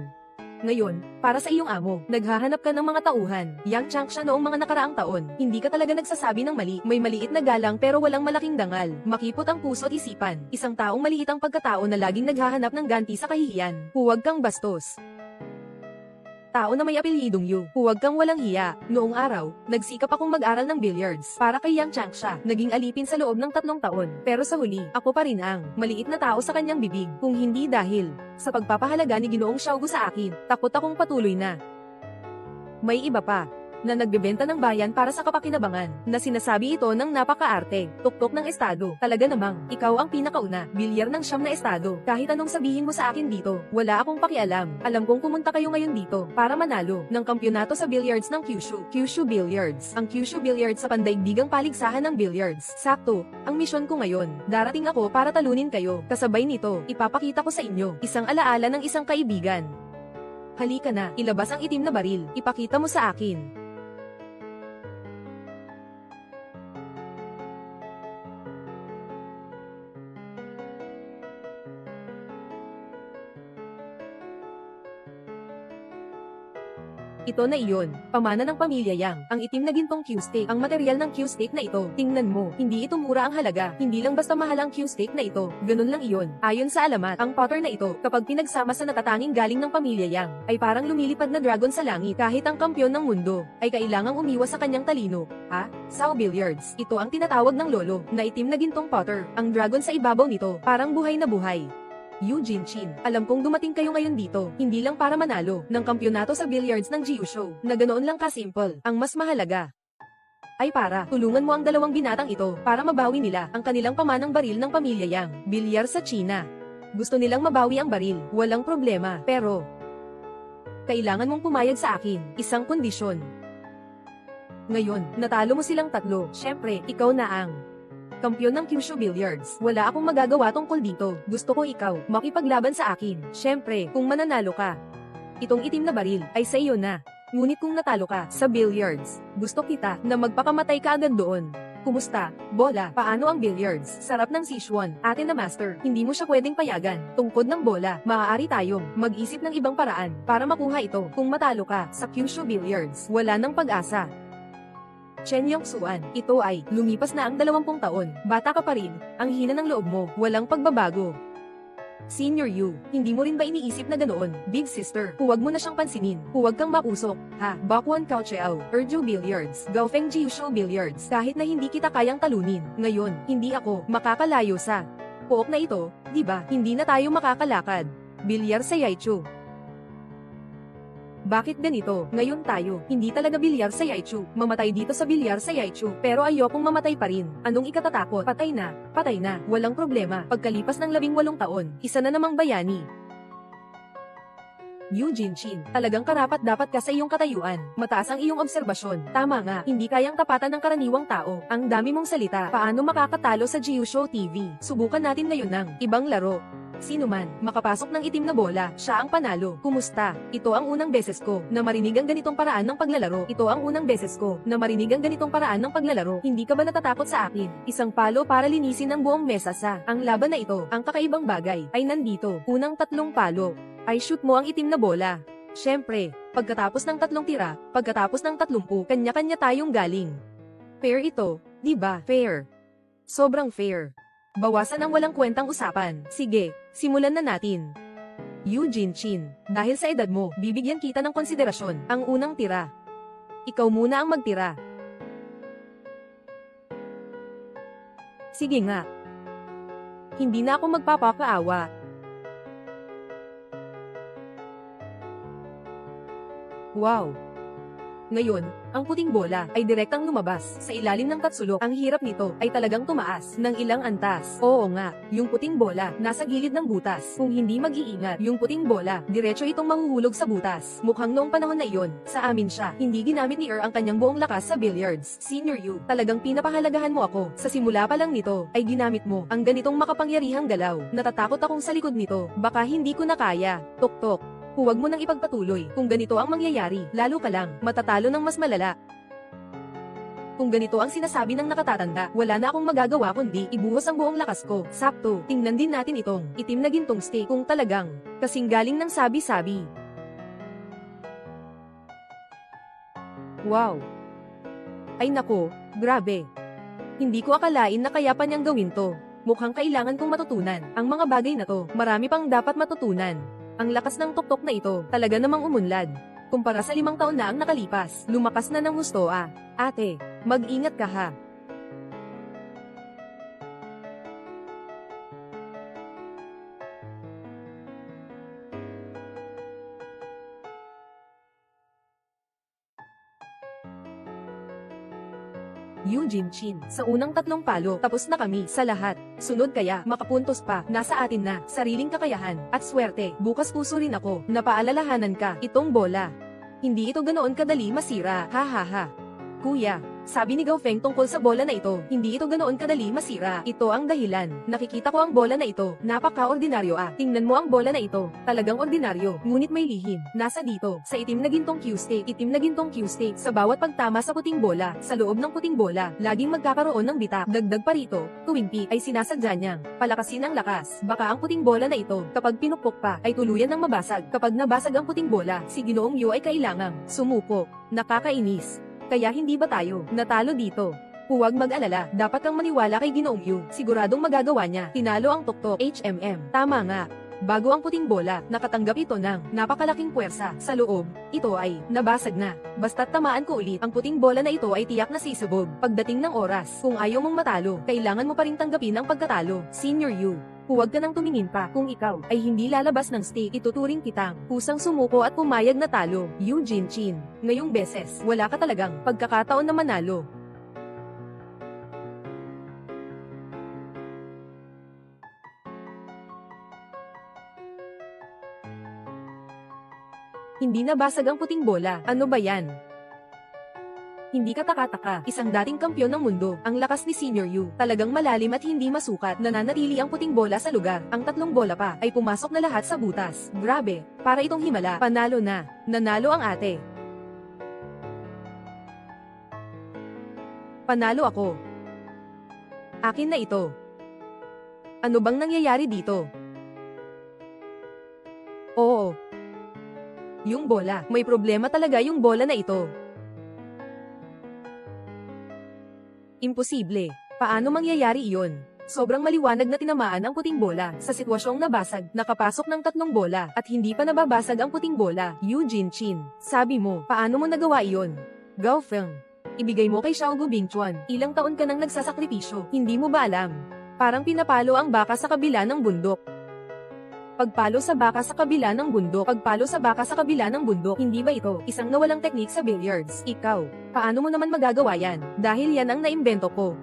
Ngayon, para sa iyong amo, naghahanap ka ng mga tauhan. Yang Changsha noong mga nakaraang taon, hindi ka talaga nagsasabi ng mali. May maliit na galang pero walang malaking dangal. Makipot ang puso at isipan. Isang taong maliit ang pagkatao na laging naghahanap ng ganti sa kahihiyan. Huwag kang bastos. Tao na may apelyidong Yu, huwag kang walang hiya. Noong araw, nagsikap akong mag-aral ng billiards para kay Yang Changsha. Naging alipin sa loob ng 3 taon. Pero sa huli, ako pa rin ang maliit na tao sa kanyang bibig. Kung hindi dahil sa pagpapahalaga ni Ginoong Xiaogu sa akin, takot akong patuloy na. May iba pa na nagbebenta ng bayan para sa kapakinabangan, na sinasabi ito ng napakaarte, tuktok ng estado. Talaga namang, ikaw ang pinakauna, bilyar ng siyam na estado. Kahit anong sabihin mo sa akin dito, wala akong pakialam. Alam kong pumunta kayo ngayon dito, para manalo, ng kampyonato sa billiards ng Kyushu. Kyushu Billiards. Ang Kyushu Billiards sa pandaigdigang paligsahan ng billiards. Sakto, ang misyon ko ngayon. Darating ako para talunin kayo. Kasabay nito, ipapakita ko sa inyo, isang alaala ng isang kaibigan. Halika na, ilabas ang itim na baril, ipakita mo sa akin. Ito na iyon, pamana ng pamilya Yang, ang itim na gintong Q-stick. Ang material ng Q-stick na ito, tingnan mo, hindi ito mura ang halaga, hindi lang basta mahal ang Q-stick na ito, ganun lang iyon. Ayon sa alamat, ang potter na ito, kapag pinagsama sa natatanging galing ng pamilya Yang, ay parang lumilipad na dragon sa langit. Kahit ang kampyon ng mundo, ay kailangang umiwas sa kanyang talino. Ha? Sao Billiards. Ito ang tinatawag ng lolo, na itim na gintong potter. Ang dragon sa ibabaw nito, parang buhay na buhay. Eugene Chin, alam kong dumating kayo ngayon dito, hindi lang para manalo ng kampyonato sa billiards ng Jiu-Show, na ganoon lang ka-simple. Ang mas mahalaga ay para tulungan mo ang dalawang binatang ito para mabawi nila ang kanilang pamanang baril ng pamilya Yang. Bilyar sa China. Gusto nilang mabawi ang baril, walang problema, pero kailangan mong pumayag sa akin, isang kondisyon. Ngayon, natalo mo silang tatlo, syempre, ikaw na ang kampyon ng Kyushu Billiards. Wala akong magagawa tungkol dito. Gusto ko ikaw makipaglaban sa akin. Syempre, kung mananalo ka, itong itim na baril ay sa iyo na. Ngunit kung natalo ka sa billiards, gusto kita na magpakamatay ka agad doon. Kumusta? Bola, paano ang billiards? Sarap ng Sichuan, ate na master. Hindi mo siya pwedeng payagan. Tungkod ng bola, maaari tayong mag-isip ng ibang paraan para makuha ito. Kung matalo ka sa Kyushu Billiards, wala nang pag-asa. Chen Yongsuan, ito ay, lumipas na ang 20 taon, bata ka pa rin, ang hina ng loob mo, walang pagbabago. Senior you, hindi mo rin ba iniisip na ganoon? Big sister, huwag mo na siyang pansinin. Huwag kang mapusok. Ha, Bakwan Cao Chiao, Erju Billiards, Gaofeng Jiushu Billiards. Kahit na hindi kita kayang talunin, ngayon, hindi ako makakalayo sa pook na ito, di ba? Hindi na tayo makakalakad. Bilyar sa Yaichu. Bakit ganito? Ngayon tayo, hindi talaga bilyar sa Yaichu. Mamatay dito sa bilyar sa Yaichu, pero ayokong mamatay pa rin. Anong ikatatakot? Patay na, walang problema. Pagkalipas ng 18 taon, isa na namang bayani. Eugene Chin, talagang karapat-dapat ka sa iyong katayuan. Mataas ang iyong obserbasyon. Tama nga, hindi kayang tapatan ng karaniwang tao. Ang dami mong salita. Paano makakatalo sa Jiusho TV? Subukan natin ngayon ng ibang laro. Sino man, makapasok ng itim na bola, siya ang panalo. Kumusta? Ito ang unang beses ko na marinig ang ganitong paraan ng paglalaro. Ito ang unang beses ko na marinig ang ganitong paraan ng paglalaro. Hindi ka ba natatakot sa akin? Isang palo para linisin ang buong mesa sa ang laban na ito. Ang kakaibang bagay ay nandito. Unang 3 palo ay shoot mo ang itim na bola. Syempre, pagkatapos ng 3 tira, pagkatapos ng 30, kanya-kanya tayong galing. Fair ito, di ba? Fair. Sobrang fair. Bawasan ang walang kwentang usapan. Sige, simulan na natin. Eugene Chin, dahil sa edad mo, bibigyan kita ng konsiderasyon. Ang unang tira. Ikaw muna ang magtira. Sige nga. Hindi na ako magpapakaawa. Wow. Ngayon, ang puting bola ay direktang lumabas sa ilalim ng tatsulok. Ang hirap nito ay talagang tumaas ng ilang antas. Oo nga, yung puting bola nasa gilid ng butas. Kung hindi mag-iingat, yung puting bola, diretso itong mahuhulog sa butas. Mukhang noong panahon na iyon, sa amin siya, hindi ginamit ni ang kanyang buong lakas sa billiards. Senior you, talagang pinapahalagahan mo ako. Sa simula pa lang nito, ay ginamit mo ang ganitong makapangyarihang galaw. Natatakot akong sa likod nito, baka hindi ko na kaya. Tok-tok. Huwag mo nang ipagpatuloy. Kung ganito ang mangyayari, lalo ka lang, matatalo ng mas malala. Kung ganito ang sinasabi ng nakatatanda, wala na akong magagawa kundi ibuhos ang buong lakas ko. Sakto, tingnan din natin itong itim na gintong stick kung talagang kasing galing ng sabi-sabi. Wow! Ay nako, grabe. Hindi ko akalain na kaya pa niyang gawin to. Mukhang kailangan kong matutunan ang mga bagay na to. Marami pang dapat matutunan. Ang lakas ng tuktok na ito, talaga namang umunlad. Kumpara sa 5 taon na ang nakalipas, lumakas na ng husto ah. Ate, mag-ingat ka ha. Eugene Chin, sa unang 3 palo, tapos na kami sa lahat. Sunod kaya, makapuntos pa, nasa atin na, sariling kakayahan, at swerte. Bukas puso rin ako, napaalalahanan ka, itong bola. Hindi ito ganoon kadali masira, ha ha ha. Kuya, sabi ni Gaofeng tungkol sa bola na ito, hindi ito ganoon kadali masira. Ito ang dahilan. Nakikita ko ang bola na ito, napaka-ordinaryo ah. Tingnan mo ang bola na ito, talagang ordinaryo, ngunit may lihim. Nasa dito, sa itim na gintong cue-stick, itim na gintong cue-stick, sa bawat pagtama sa puting bola, sa loob ng puting bola, laging magkakaroon ng bitak. Dagdag pa rito, tuwing peak ay sinasadya niyang palakasin ang lakas. Baka ang puting bola na ito, kapag pinukpok pa, ay tuluyan ng mabasag. Kapag nabasag ang puting bola, si Ginoong Yu ay kailangang sumuko. Nakakainis. Kaya hindi ba tayo natalo dito? Huwag mag-alala, dapat kang maniwala kay Ginoong Yu. Siguradong magagawa niya. Tinalo ang tuktok. Tama nga. Bago ang puting bola, nakatanggap ito ng napakalaking puwersa. Sa loob, ito ay nabasag na. Basta't tamaan ko ulit, ang puting bola na ito ay tiyak na sisubog. Pagdating ng oras, kung ayaw mong matalo, kailangan mo pa ring tanggapin ang pagkatalo. Senior Yu. Huwag ka nang tumingin pa. Kung ikaw ay hindi lalabas ng stick, ituturing kitang kusang sumuko at pumayag na talo. Eugene Chin. Ngayong beses, wala ka talagang pagkakataon na manalo. Hindi nabasag ang puting bola. Ano ba yan? Hindi ka taka-taka, isang dating kampyon ng mundo, ang lakas ni Senior Yu, talagang malalim at hindi masukat, nananatili ang puting bola sa lugar, ang 3 bola pa, ay pumasok na lahat sa butas. Grabe, para itong himala, panalo na, nanalo ang ate. Panalo ako. Akin na ito. Ano bang nangyayari dito? Oo. Yung bola, may problema talaga yung bola na ito. Imposible. Paano mangyayari iyon? Sobrang maliwanag na tinamaan ang puting bola. Sa sitwasyong nabasag, nakapasok ng 3 bola, at hindi pa nababasag ang puting bola. Eugene Chin, sabi mo, paano mo nagawa iyon? Gao Feng, ibigay mo kay Xiaogu Bingchuan. Ilang taon ka nang nagsasakripisyo, hindi mo ba alam? Parang pinapalo ang baka sa kabila ng bundok. Pagpalo sa baka sa kabila ng bundok. Pagpalo sa baka sa kabila ng bundok. Hindi ba ito isang nawalang teknik sa billiards? Ikaw, paano mo naman magagawa yan? Dahil yan ang naimbento ko.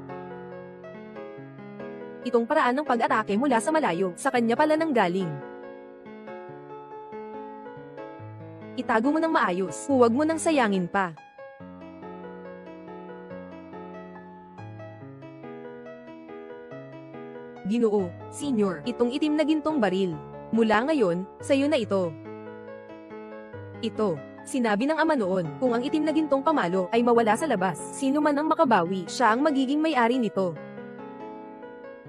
Itong paraan ng pag-atake mula sa malayo, sa kanya pala nang galing. Itago mo ng maayos, huwag mo nang sayangin pa. Ginoo, Senior, itong itim na gintong baril. Mula ngayon, sayo na ito. Ito, sinabi ng ama noon, kung ang itim na gintong pamalo ay mawala sa labas, sino man ang makabawi, siya ang magiging may-ari nito.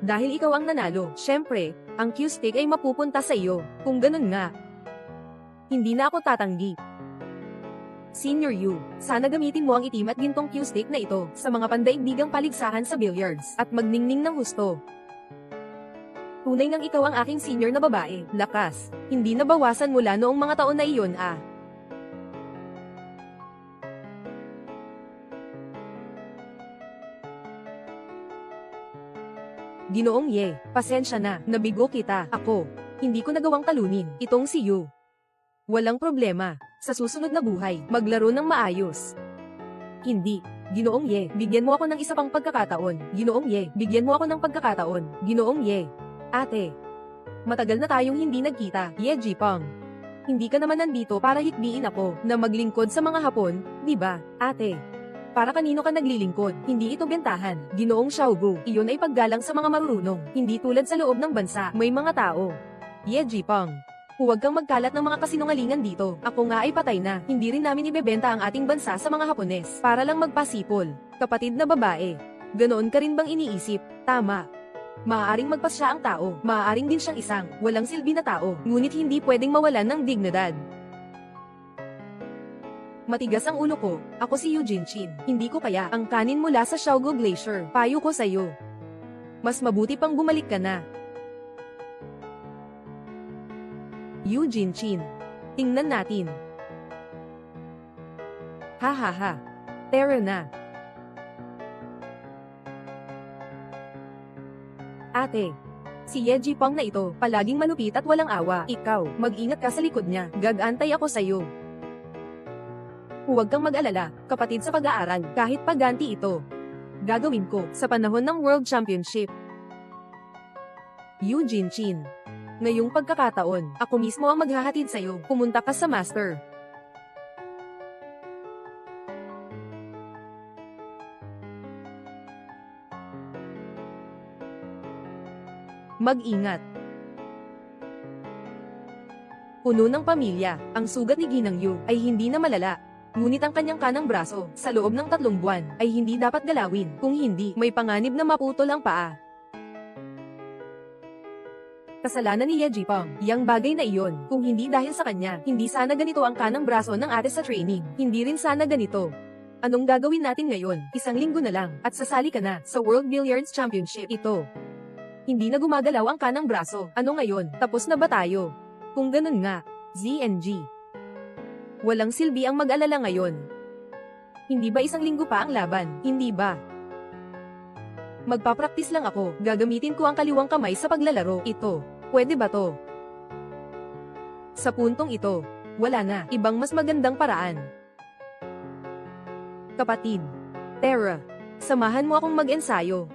Dahil ikaw ang nanalo, syempre, ang Q-stick ay mapupunta sa iyo. Kung ganun nga, hindi na ako tatanggi. Senior Yu, sana gamitin mo ang itim at gintong Q-stick na ito sa mga pandaigdigang paligsahan sa billiards at magningning ng husto. Tunay nang ikaw ang aking senior na babae, lakas, hindi nabawasan mula noong mga taon na iyon Ginoong Ye, pasensya na, nabigo kita, ako, hindi ko nagawang talunin, itong si Yu. Walang problema, sa susunod na buhay, maglaro ng maayos. Hindi, Ginoong Ye, bigyan mo ako ng isa pang pagkakataon, Ginoong Ye, bigyan mo ako ng pagkakataon, Ginoong Ye. Ate, matagal na tayong hindi nagkita, Ye Jipang. Hindi ka naman nandito para hikbiin ako na maglingkod sa mga Hapon, di ba, ate? Para kanino ka naglilingkod, hindi ito bentahan, Ginoong Xiaogu, iyon ay paggalang sa mga marurunong, hindi tulad sa loob ng bansa, may mga tao. Ye Jipang, huwag kang magkalat ng mga kasinungalingan dito, ako nga ay patay na, hindi rin namin ibebenta ang ating bansa sa mga Hapones, para lang magpasipol, kapatid na babae. Ganoon ka rin bang iniisip? Tama. Maaaring magpasya ang tao, maaaring din siyang isang, walang silbi na tao, ngunit hindi pwedeng mawalan ng dignidad. Matigas ang ulo ko, ako si Eugene Chin, hindi ko kaya ang kanin mula sa Xiaogu Glacier, payo ko sa'yo. Mas mabuti pang bumalik ka na. Eugene Chin, tingnan natin. Ha ha ha. Tara na. Ate, si Ye Jipang na ito, palaging malupit at walang awa. Ikaw, mag-ingat ka sa likod niya, gagantay ako sa'yo. Huwag kang mag-alala, kapatid sa pag-aaral, kahit paganti ito. Gagawin ko, sa panahon ng World Championship. Eugene Chin. Ngayong pagkakataon, ako mismo ang maghahatid sa'yo, pumunta ka sa master. Mag-ingat. Puno ng pamilya, ang sugat ni Ginang Yu ay hindi na malala. Ngunit ang kanyang kanang braso, sa loob ng 3 buwan, ay hindi dapat galawin, kung hindi, may panganib na maputol ang paa. Kasalanan ni Ye Jipang, yang bagay na iyon, kung hindi dahil sa kanya, hindi sana ganito ang kanang braso ng ate sa training, hindi rin sana ganito. Anong gagawin natin ngayon? 1 linggo na lang, at sasali ka na, sa World Billiards Championship. Ito. Hindi na gumagalaw ang kanang braso. Ano ngayon? Tapos na ba tayo? Kung ganun nga, ZNG. Walang silbi ang mag-alala ngayon. Hindi ba 1 linggo pa ang laban? Hindi ba? Magpapraktis lang ako. Gagamitin ko ang kaliwang kamay sa paglalaro. Ito. Pwede ba to? Sa puntong ito, wala na. Ibang mas magandang paraan. Kapatid. Tara. Samahan mo akong mag-ensayo.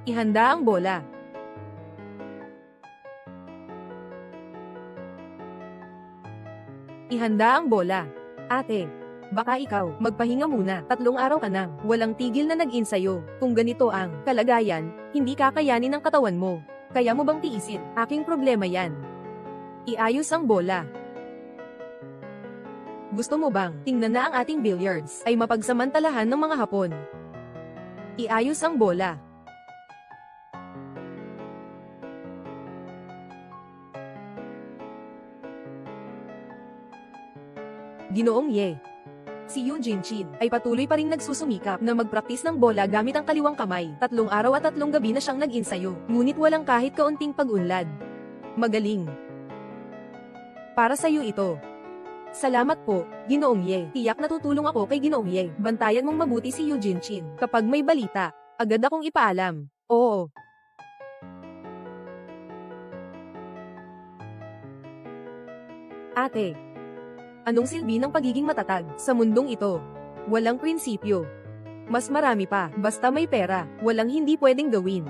Ihanda ang bola. Ihanda ang bola. Ate, baka ikaw, magpahinga muna, 3 araw ka nang, walang tigil na nag-insayo. Kung ganito ang kalagayan, hindi kakayanin ng katawan mo. Kaya mo bang tiisin? Aking problema yan. Iayos ang bola. Gusto mo bang tingnan na ang ating billiards ay mapagsamantalahan ng mga Hapon? Iayos ang bola. Ginoong Ye. Si Eugene Chin ay patuloy pa ring nagsusumikap na magpraktis ng bola gamit ang kaliwang kamay. 3 araw at 3 gabi na siyang nag-insayo, ngunit walang kahit kaunting pag-unlad. Magaling. Para sa iyo ito. Salamat po, Ginoong Ye. Tiyak na tutulong ako kay Ginoong Ye. Bantayan mong mabuti si Eugene Chin. Kapag may balita, agad akong ipaalam. Oo. Ate. Anong silbi ng pagiging matatag sa mundong ito? Walang prinsipyo. Mas marami pa, basta may pera, walang hindi pwedeng gawin.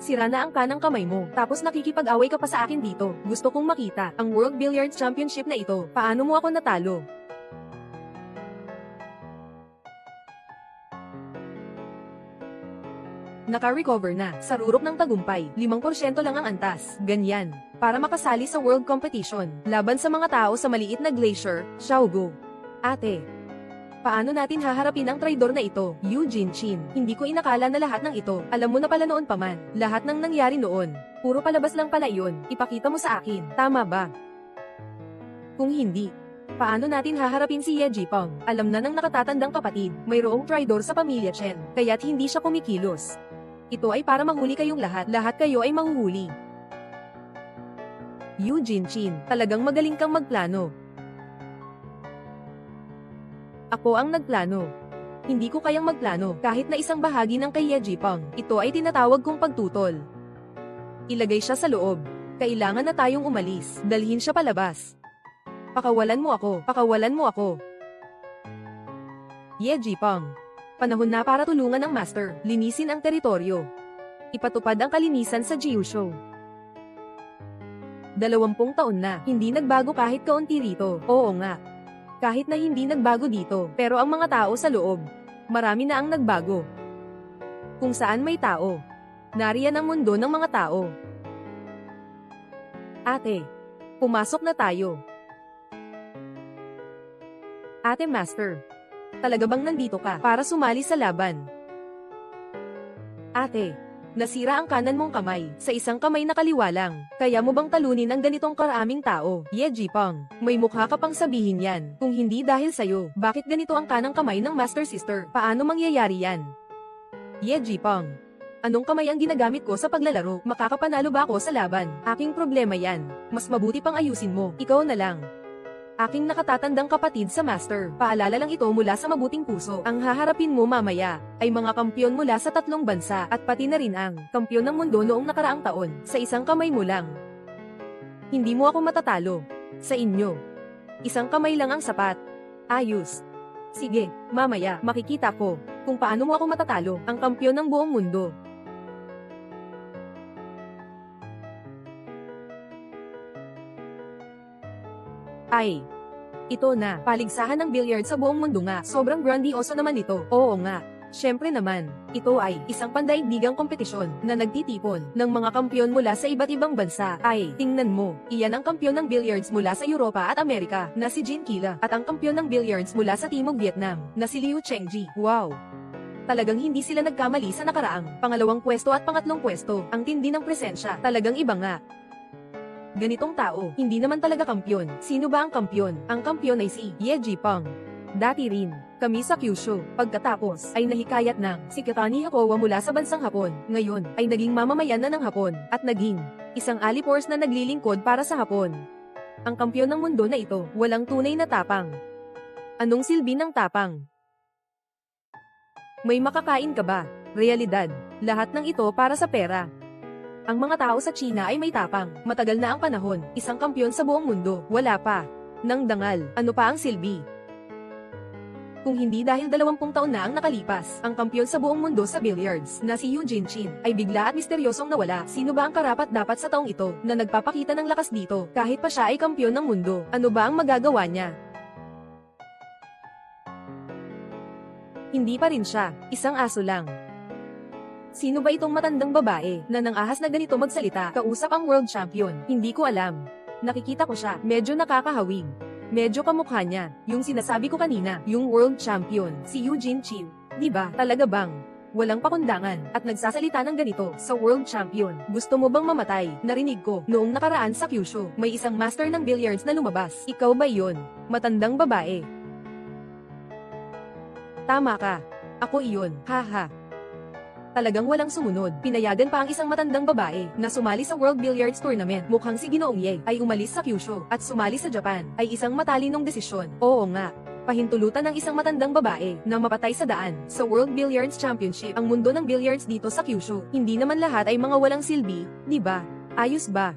Sira na ang kanang kamay mo, tapos nakikipag-away ka pa sa akin dito. Gusto kong makita ang World Billiards Championship na ito. Paano mo ako natalo? Naka-recover na, sa rurok ng tagumpay, 5% lang ang antas. Ganyan. Para makasali sa world competition, laban sa mga tao sa maliit na glacier, Xiaogu. Ate. Paano natin haharapin ang traidor na ito, Eugene Chin? Hindi ko inakala na lahat ng ito, alam mo na pala noon pa man. Lahat ng nangyari noon, puro palabas lang pala iyon. Ipakita mo sa akin, tama ba? Kung hindi, paano natin haharapin si Ye Jipeng? Alam na ng nakatatandang kapatid, mayroong traidor sa pamilya Chen, kaya't hindi siya kumikilos. Ito ay para mahuli kayong lahat, lahat kayo ay mahuhuli. Eugene Chin, talagang magaling kang magplano. Ako ang nagplano. Hindi ko kayang magplano kahit na isang bahagi ng kay Ye Jipeng. Ito ay tinatawag kong pagtutol. Ilagay siya sa loob. Kailangan na tayong umalis. Dalhin siya palabas. Pakawalan mo ako. Pakawalan mo ako. Ye Jipeng. Panahon na para tulungan ang master. Linisin ang teritoryo. Ipatupad ang kalinisan sa Jiusho. 20 taon na, hindi nagbago kahit kaunti rito. Oo nga. Kahit na hindi nagbago dito, pero ang mga tao sa loob, marami na ang nagbago. Kung saan may tao, nariyan ang mundo ng mga tao. Ate, pumasok na tayo. Ate Master, talaga bang nandito ka para sumali sa laban? Ate, nasira ang kanan mong kamay, sa isang kamay na kaliwa lang. Kaya mo bang talunin ang ganitong karaming tao? Ye Jipeng, may mukha ka pang sabihin yan. Kung hindi dahil sa'yo, bakit ganito ang kanang kamay ng Master Sister? Paano mangyayari yan? Ye Jipeng, anong kamay ang ginagamit ko sa paglalaro? Makakapanalo ba ako sa laban? Aking problema yan. Mas mabuti pang ayusin mo. Ikaw na lang. Aking nakatatandang kapatid sa master, paalala lang ito mula sa mabuting puso. Ang haharapin mo mamaya, ay mga kampyon mula sa 3 bansa, at pati na rin ang kampyon ng mundo noong nakaraang taon, sa isang kamay mo lang. Hindi mo ako matatalo. Sa inyo. Isang kamay lang ang sapat. Ayos. Sige, mamaya, makikita ko, kung paano mo ako matatalo, ang kampyon ng buong mundo. Ay, ito na, paligsahan ng billiard sa buong mundo nga. Sobrang grandioso naman ito. Oo nga. Syempre naman, ito ay isang pandaigdigang kompetisyon na nagtitipon ng mga kampyon mula sa iba't ibang bansa. Ay, tingnan mo, iyan ang kampyon ng billiards mula sa Europa at Amerika na si Jin Kila at ang kampyon ng billiards mula sa Timog Vietnam na si Liu Chengji. Wow! Talagang hindi sila nagkamali sa nakaraang pangalawang pwesto at pangatlong pwesto. Ang tindi ng presensya, talagang iba nga. Ganitong tao, hindi naman talaga kampyon. Sino ba ang kampyon? Ang kampyon ay si Ye Jipeng. Dati rin, kami sa Kyushu, pagkatapos ay nahikayat ng si Katani Hakowa mula sa bansang Hapon. Ngayon, ay naging mamamayan na ng Hapon, at naging isang Ali Force na naglilingkod para sa Hapon. Ang kampyon ng mundo na ito, walang tunay na tapang. Anong silbi ng tapang? May makakain ka ba? Realidad, lahat ng ito para sa pera. Ang mga tao sa China ay may tapang. Matagal na ang panahon, isang kampyon sa buong mundo, wala pa. Nang dangal, ano pa ang silbi? Kung hindi dahil 20 taon na ang nakalipas, ang kampyon sa buong mundo sa billiards, na si Eugene Chin, ay bigla at misteryosong nawala. Sino ba ang karapat-dapat sa taong ito, na nagpapakita ng lakas dito, kahit pa siya ay kampyon ng mundo? Ano ba ang magagawa niya? Hindi pa rin siya, isang aso lang. Sino ba itong matandang babae na nang ahas na ganito magsalita, kausap ang world champion? Hindi ko alam. Nakikita ko siya, medyo nakakahawig. Medyo kamukha niya, yung sinasabi ko kanina, yung world champion, si Eugene Chin. Di ba? Talaga bang? walang pakundangan, at nagsasalita ng ganito sa World Champion. Gusto mo bang mamatay? Narinig ko, noong nakaraan sa Kyushu, may isang master ng billiards na lumabas. Ikaw ba yun? Matandang babae. Tama ka. Ako iyon, haha. Talagang walang sumunod. Pinayagan pa ang isang matandang babae na sumali sa World Billiards Tournament. Mukhang si Ginoong Ye ay umalis sa Kyushu at sumali sa Japan ay isang matalinong desisyon. Oo nga. Pahintulutan ng isang matandang babae na mapatay sa daan sa World Billiards Championship ang mundo ng billiards dito sa Kyushu. Hindi naman lahat ay mga walang silbi, di ba? Ayos ba?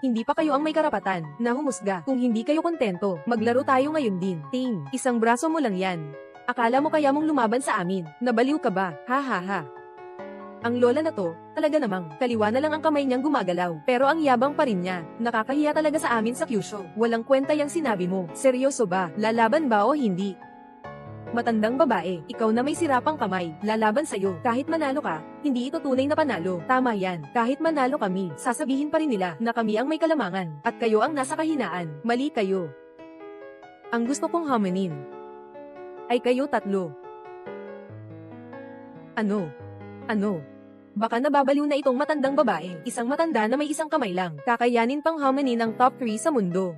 Hindi pa kayo ang may karapatan na humusga. Kung hindi kayo kontento, maglaro tayo ngayon din. Ting, isang braso mo lang yan. Akala mo kaya mong lumaban sa amin? Nabaliw ka ba? Ha ha ha. Ang lola na to, talaga namang, kaliwa na lang ang kamay niyang gumagalaw. Pero ang yabang pa rin niya. Nakakahiya talaga sa amin sa Kyushu. Walang kwenta yang sinabi mo. Seryoso ba? Lalaban ba o hindi? Matandang babae, ikaw na may sirapang kamay, lalaban sa'yo. Kahit manalo ka, hindi ito tunay na panalo. Tama yan. Kahit manalo kami, sasabihin pa rin nila na kami ang may kalamangan. At kayo ang nasa kahinaan. Mali kayo. Ang gusto kong hamanin ay kayo tatlo. Ano? Baka nababaliw na itong matandang babae, isang matanda na may isang kamay lang, kakayanin pang hamanin ang top 3 sa mundo.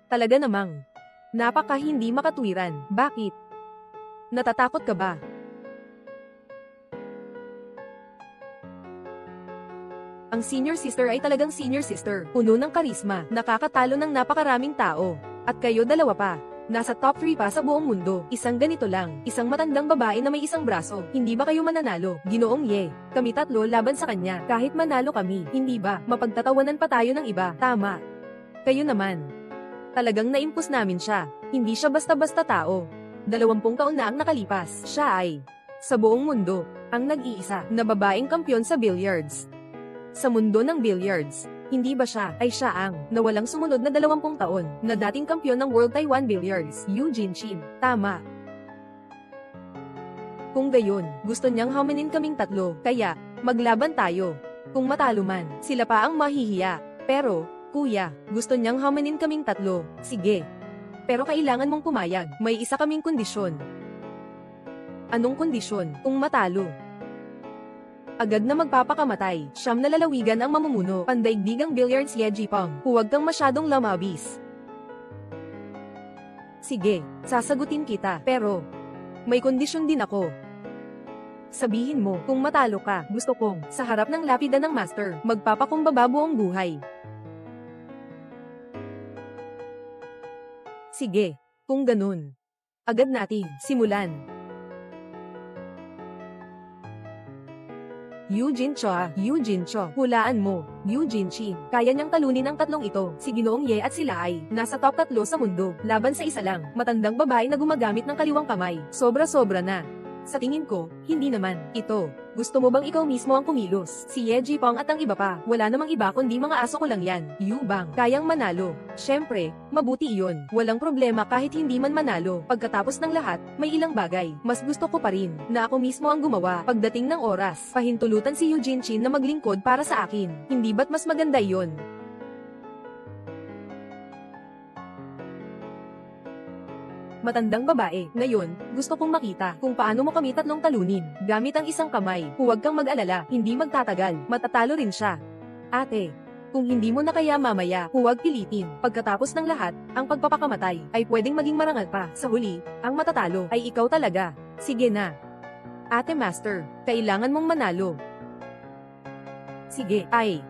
Talaga namang, napaka hindi makatwiran. Bakit? Natatakot ka ba? Ang senior sister ay talagang senior sister, puno ng karisma, nakakatalo ng napakaraming tao. At kayo dalawa pa. Nasa top 3 pa sa buong mundo. Isang ganito lang. Isang matandang babae na may isang braso. Hindi ba kayo mananalo? Ginoong Ye. Kami tatlo laban sa kanya. Kahit manalo kami. Hindi ba? Mapagtatawanan pa tayo ng iba. Tama. Kayo naman. Talagang naimpus namin siya. Hindi siya basta-basta tao. 20 taon na ang nakalipas. Siya ay, sa buong mundo, ang nag-iisa na babaeng kampyon sa billiards. Sa mundo ng billiards. Hindi ba siya ay siya ang nawalang sumunod na 20 taon na dating kampyon ng World Taiwan Billiards, Eugene Chin. Tama. Kung gayon, gusto niyang hamanin kaming tatlo, kaya, maglaban tayo. Kung matalo man, sila pa ang mahihiya. Pero, kuya, gusto niyang hamanin kaming tatlo. Sige. Pero kailangan mong pumayag, may isa kaming kondisyon. Anong kondisyon? Kung matalo, agad na magpapakamatay. Siyam na lalawigan ang mamumuno. Pandaigdigang billiards Ye Jipang. Huwag kang masyadong lamabis. Sige, sasagutin kita. Pero, may kondisyon din ako. Sabihin mo, kung matalo ka, gusto kong, sa harap ng lapida ng master, magpapakumbaba buong buhay. Sige, kung ganun. Agad nating simulan. Eugene Cho, hulaan mo, Eugene Chin. Kaya niyang talunin ang tatlong ito, si Ginoong Ye at sila ay, nasa top 3 sa mundo, laban sa isa lang, matandang babae na gumagamit ng kaliwang kamay, sobra-sobra na. Sa tingin ko, hindi naman, ito. Gusto mo bang ikaw mismo ang kumilos? Si Ye Jipang at ang iba pa, wala namang iba kundi mga aso ko lang yan. Yu Bang, kayang manalo. Syempre, mabuti iyon. Walang problema kahit hindi man manalo. Pagkatapos ng lahat, may ilang bagay. Mas gusto ko pa rin, na ako mismo ang gumawa. Pagdating ng oras, pahintulutan si Eugene Chin na maglingkod para sa akin. Hindi ba't mas maganda iyon? Matandang babae, ngayon, gusto kong makita kung paano mo kami tatlong talunin. Gamit ang isang kamay, huwag kang mag-alala, hindi magtatagal, matatalo rin siya. Ate, kung hindi mo na kaya mamaya, huwag pilitin. Pagkatapos ng lahat, ang pagpapakamatay ay pwedeng maging marangal pa. Sa huli, ang matatalo ay ikaw talaga. Sige na. Ate Master, kailangan mong manalo. Sige, ay.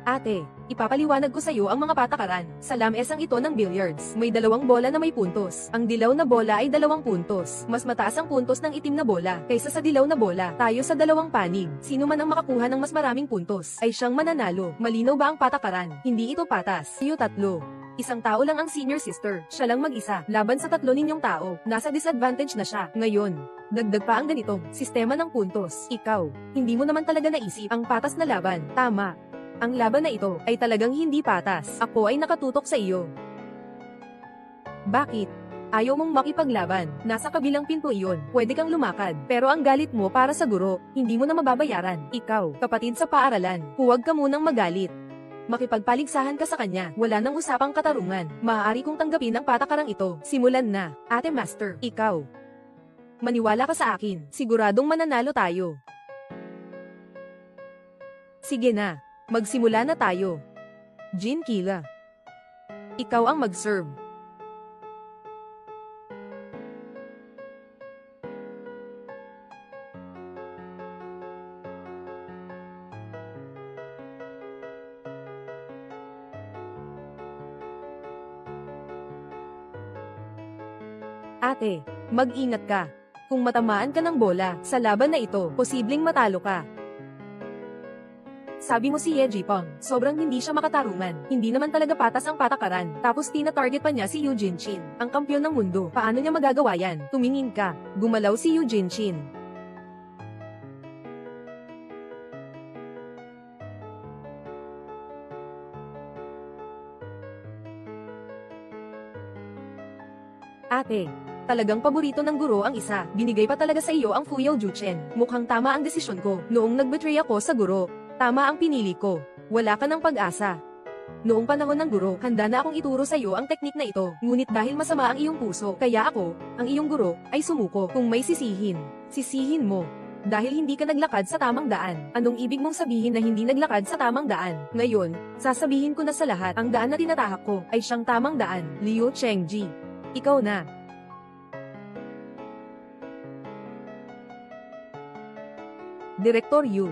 Ate, ipapaliwanag ko sa iyo ang mga patakaran. Sa lamesang ito ng billiards, may 2 bola na may puntos. Ang dilaw na bola ay 2 puntos. Mas mataas ang puntos ng itim na bola kaysa sa dilaw na bola. Tayo sa 2 panig. Sino man ang makakuha ng mas maraming puntos ay siyang mananalo. Malinaw ba ang patakaran? Hindi ito patas. Iyo tatlo. Isang tao lang ang senior sister. Siya lang mag-isa. Laban sa 3 ninyong tao. Nasa disadvantage na siya. Ngayon, dagdag pa ang ganitong sistema ng puntos. Ikaw, hindi mo naman talaga naisip ang patas na laban. Tama. Ang laban na ito ay talagang hindi patas. Ako ay nakatutok sa iyo. Bakit? Ayaw mong makipaglaban. Nasa kabilang pinto iyon. Pwede kang lumakad. Pero ang galit mo para sa guro, hindi mo na mababayaran. Ikaw, kapatid sa paaralan, huwag ka munang magalit. Makipagpaligsahan ka sa kanya. Wala nang usapang katarungan. Maaari kong tanggapin ang patakarang ito. Simulan na. Ate Master, ikaw. Maniwala ka sa akin, siguradong mananalo tayo. Sige na, magsimula na tayo. Jin Kila. Ikaw ang mag-serve. Ate, mag-ingat ka. Kung matamaan ka ng bola sa laban na ito, posibleng matalo ka. Sabi mo si Ye Jipong, sobrang hindi siya makatarungan. Hindi naman talaga patas ang patakaran. Tapos tina-target pa niya si Eugene Chin, ang kampyon ng mundo. Paano niya magagawa yan? Tumingin ka. Gumalaw si Eugene Chin. Ate, talagang paborito ng guro ang isa. Binigay pa talaga sa iyo ang Fuyao Juchen. Mukhang tama ang desisyon ko. Noong nag-betray ako sa guro, tama ang pinili ko. Wala ka ng pag-asa. Noong panahon ng guro, handa na akong ituro sa iyo ang teknik na ito. Ngunit dahil masama ang iyong puso, kaya ako, ang iyong guro, ay sumuko. Kung may sisihin, sisihin mo. Dahil hindi ka naglakad sa tamang daan. Anong ibig mong sabihin na hindi naglakad sa tamang daan? Ngayon, sasabihin ko na sa lahat, ang daan na tinatahak ko, ay siyang tamang daan. Liu Chengji. Ikaw na. Direktor Yu.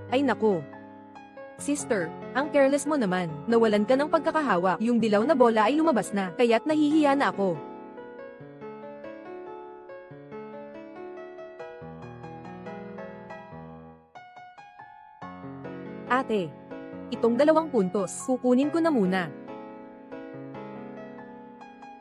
Ay naku. Sister, ang careless mo naman. Nawalan ka ng pagkakahawa. Yung dilaw na bola ay lumabas na, kaya't nahihiya na ako. Ate, itong 2 puntos, kukunin ko na muna.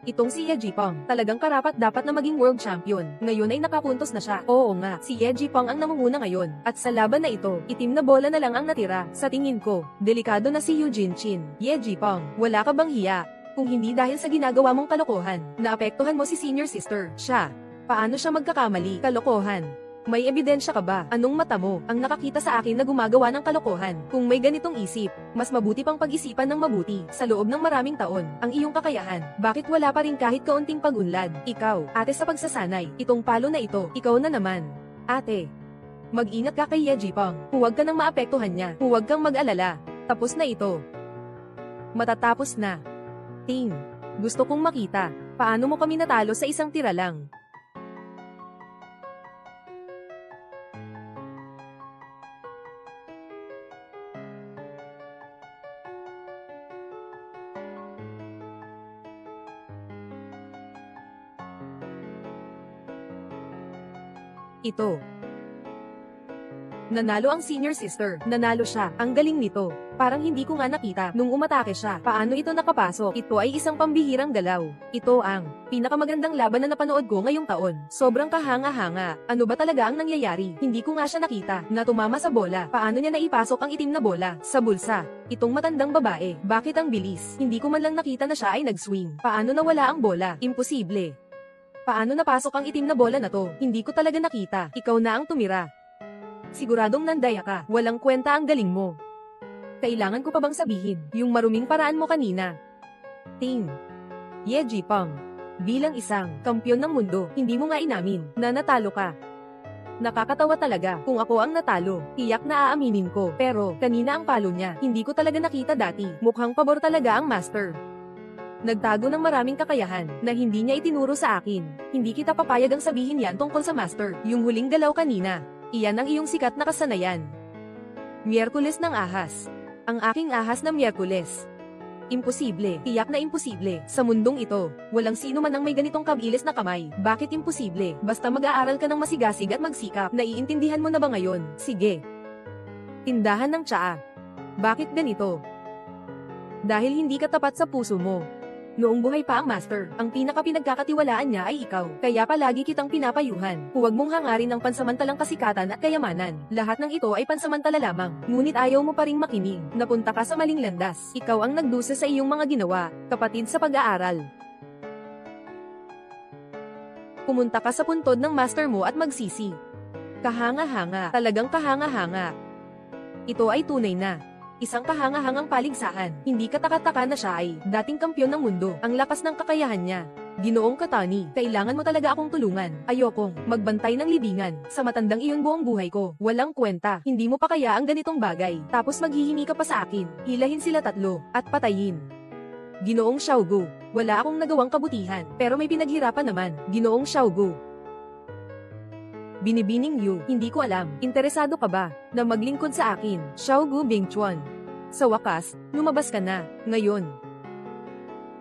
Itong si Ye Jipong, talagang karapat-dapat na maging world champion. Ngayon ay nakapuntos na siya. Oo nga, si Ye Jipong ang namumuna ngayon. At sa laban na ito, itim na bola na lang ang natira. Sa tingin ko, delikado na si Eugene Chin. Ye Jipong, wala ka bang hiya? Kung hindi dahil sa ginagawa mong kalokohan, naapektuhan mo si senior sister. Siya, paano siya magkakamali? Kalokohan. May ebidensya ka ba? Anong mata mo ang nakakita sa akin na gumagawa ng kalokohan? Kung may ganitong isip, mas mabuti pang pag-isipan ng mabuti. Sa loob ng maraming taon, ang iyong kakayahan, bakit wala pa rin kahit kaunting pagunlad? Ikaw, ate sa pagsasanay, itong palo na ito, ikaw na naman. Ate, mag-ingat ka kay Ye Jipong. Huwag ka nang maapektuhan niya. Huwag kang mag-alala. Tapos na ito. Matatapos na. Ting, gusto kong makita, paano mo kami natalo sa isang tira lang? Ito. Nanalo ang senior sister. Nanalo siya. Ang galing nito. Parang hindi ko nga nakita nung umatake siya. Paano ito nakapasok? Ito ay isang pambihirang galaw. Ito ang pinakamagandang laban na napanood ko ngayong taon. Sobrang kahanga-hanga. Ano ba talaga ang nangyayari? Hindi ko nga siya nakita na tumama sa bola. Paano niya naipasok ang itim na bola sa bulsa? Itong matandang babae. Bakit ang bilis? Hindi ko man lang nakita na siya ay nag-swing. Paano nawala ang bola? Imposible. Paano napasok ang itim na bola na to? Hindi ko talaga nakita. Ikaw na ang tumira. Siguradong nandaya ka. Walang kwenta ang galing mo. Kailangan ko pa bang sabihin yung maruming paraan mo kanina? Ting. Ye Jipong. Bilang isang kampyon ng mundo, hindi mo nga inamin na natalo ka. Nakakatawa talaga. Kung ako ang natalo, tiyak na aaminin ko. Pero, kanina ang palo niya, hindi ko talaga nakita dati. Mukhang pabor talaga ang master. Nagtago ng maraming kakayahan na hindi niya itinuro sa akin. Hindi kita papayag ang sabihin yan tungkol sa master. Yung huling galaw kanina, iyan ang iyong sikat na kasanayan. Miyerkules ng ahas. Ang aking ahas na Miyerkules. Imposible, tiyak na imposible. Sa mundong ito, walang sino man ang may ganitong kabilis na kamay. Bakit imposible? Basta mag-aaral ka ng masigasig at magsikap. Naiintindihan mo na ba ngayon? Sige. Tindahan ng tsaa. Bakit ganito? Dahil hindi ka tapat sa puso mo. Noong buhay pa ang master, ang pinaka-pinagkakatiwalaan niya ay ikaw. Kaya palagi kitang pinapayuhan. Huwag mong hangarin ang pansamantalang kasikatan at kayamanan. Lahat ng ito ay pansamantala lamang. Ngunit ayaw mo pa ring makinig. Napunta ka sa maling landas. Ikaw ang nagdusa sa iyong mga ginawa, kapatid sa pag-aaral. Pumunta ka sa puntod ng master mo at magsisi. Kahanga-hanga, talagang kahanga-hanga. Ito ay tunay na isang kahanga-hangang paligsahan. Hindi kataka-taka na siya ay dating kampyon ng mundo. Ang lakas ng kakayahan niya. Ginoong Katani, kailangan mo talaga akong tulungan. Ayokong magbantay ng libingan. Sa matandang iyon buong buhay ko. Walang kwenta. Hindi mo pa kaya ang ganitong bagay. Tapos maghihingi ka pa sa akin. Hilahin sila tatlo at patayin. Ginoong Xiaogu, wala akong nagawang kabutihan. Pero may pinaghirapan naman. Ginoong Xiaogu. Binibining Yu, hindi ko alam, interesado ka ba na maglingkod sa akin, Xiaogu Bingchuan? Sa wakas, lumabas ka na, ngayon.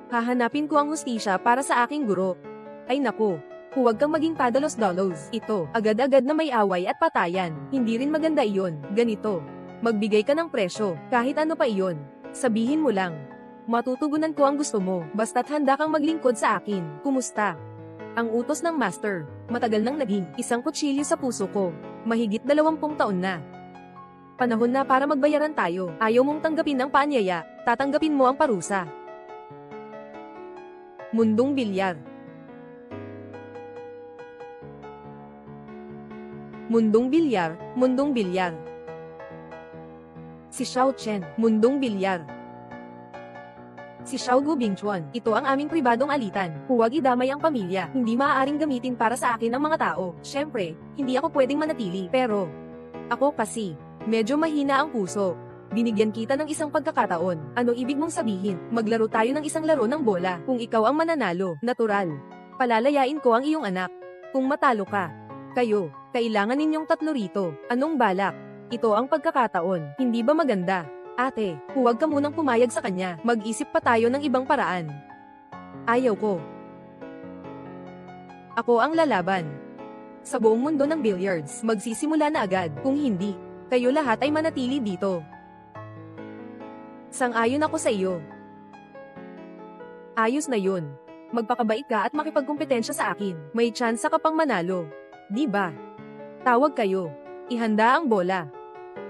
Hahanapin ko ang hustisya para sa aking guro. Ay naku, huwag kang maging padalos-dalos. Ito, agad-agad na may away at patayan. Hindi rin maganda iyon, ganito. Magbigay ka ng presyo, kahit ano pa iyon. Sabihin mo lang. Matutugunan ko ang gusto mo, basta't handa kang maglingkod sa akin. Kumusta? Ang utos ng master, matagal nang naging isang kutsilyo sa puso ko. Mahigit 20 taon na. Panahon na para magbayaran tayo. Ayaw mong tanggapin ang paanyaya, tatanggapin mo ang parusa. Mundong bilyar. Mundong bilyar, mundong bilyar. Si Xiao Chen, mundong bilyar. Si Xiaogu Bingchuan, ito ang aming pribadong alitan. Huwag idamay ang pamilya. Hindi maaaring gamitin para sa akin ang mga tao. Siyempre, hindi ako pwedeng manatili. Pero, ako kasi, medyo mahina ang puso. Binigyan kita ng isang pagkakataon. Ano ibig mong sabihin? Maglaro tayo ng isang laro ng bola. Kung ikaw ang mananalo, natural. Palalayain ko ang iyong anak. Kung matalo ka, kayo, kailangan ninyong tatlo rito. Anong balak? Ito ang pagkakataon. Hindi ba maganda? Ate, huwag ka munang pumayag sa kanya. Mag-isip pa tayo ng ibang paraan. Ayaw ko. Ako ang lalaban. Sa buong mundo ng billiards, magsisimula na agad. Kung hindi, kayo lahat ay manatili dito. Sang-ayon ako sa iyo. Ayos na yun. Magpakabait ka at makipagkumpetensya sa akin. May tsansa ka pang manalo. Di ba? Tawag kayo. Ihanda ang bola.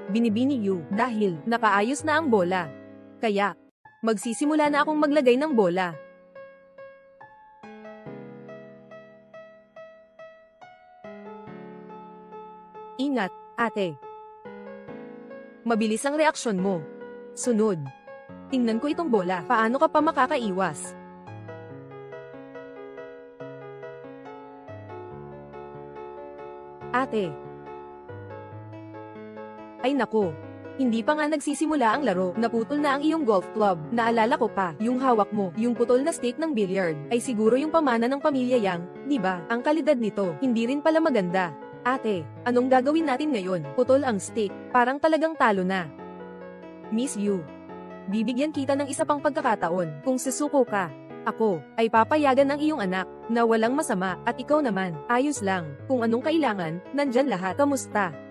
Binibini Yu, dahil nakaayos na ang bola. Kaya, magsisimula na akong maglagay ng bola. Ingat, ate. Mabilis ang reaksyon mo. Sunod. Tingnan ko itong bola. Paano ka pa makakaiwas? Ate. Ay nako, hindi pa nga nagsisimula ang laro, naputol na ang iyong golf club. Naalala ko pa, yung hawak mo, yung putol na stick ng billiard, ay siguro yung pamana ng pamilya Yang, di ba? Ang kalidad nito, hindi rin pala maganda. Ate, anong gagawin natin ngayon? Putol ang stick, parang talagang talo na. Miss Yu, bibigyan kita ng isa pang pagkakataon, kung susuko ka. Ako, ay papayagan ng iyong anak, na walang masama, at ikaw naman, ayos lang. Kung anong kailangan, nandyan lahat. Kamusta?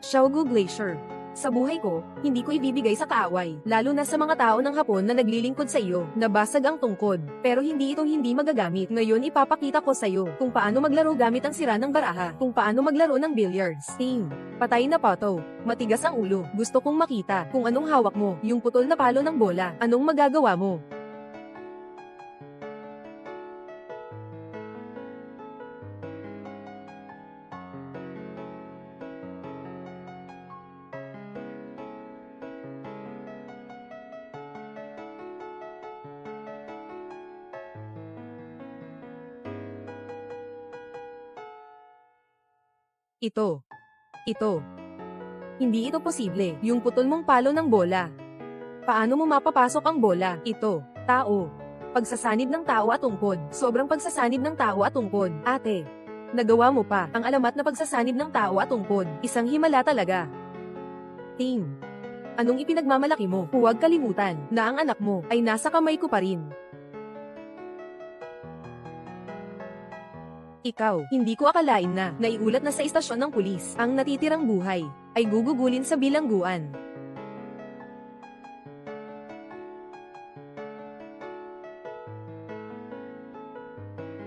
Xiaogu Glacier. Sa buhay ko, hindi ko ibibigay sa kaaway, lalo na sa mga tao ng Hapon na naglilingkod sa iyo. Nabasag ang tungkod, pero hindi itong hindi magagamit. Ngayon ipapakita ko sa iyo kung paano maglaro gamit ang sira ng baraha, kung paano maglaro ng billiards. Ting, patay na pato, matigas ang ulo. Gusto kong makita kung anong hawak mo, yung putol na palo ng bola. Anong magagawa mo? Ito. Hindi ito posible, yung putol mong palo ng bola. Paano mo mapapasok ang bola? Ito, tao. Pagsasanib ng tao at tungkod. Sobrang pagsasanib ng tao at tungkod. Ate, nagawa mo pa ang alamat na pagsasanib ng tao at tungkod. Isang himala talaga. Ting, anong ipinagmamalaki mo? Huwag kalimutan na ang anak mo ay nasa kamay ko pa rin. Ikaw, hindi ko akalain na naiulat na sa istasyon ng pulis. Ang natitirang buhay ay gugugulin sa bilangguan.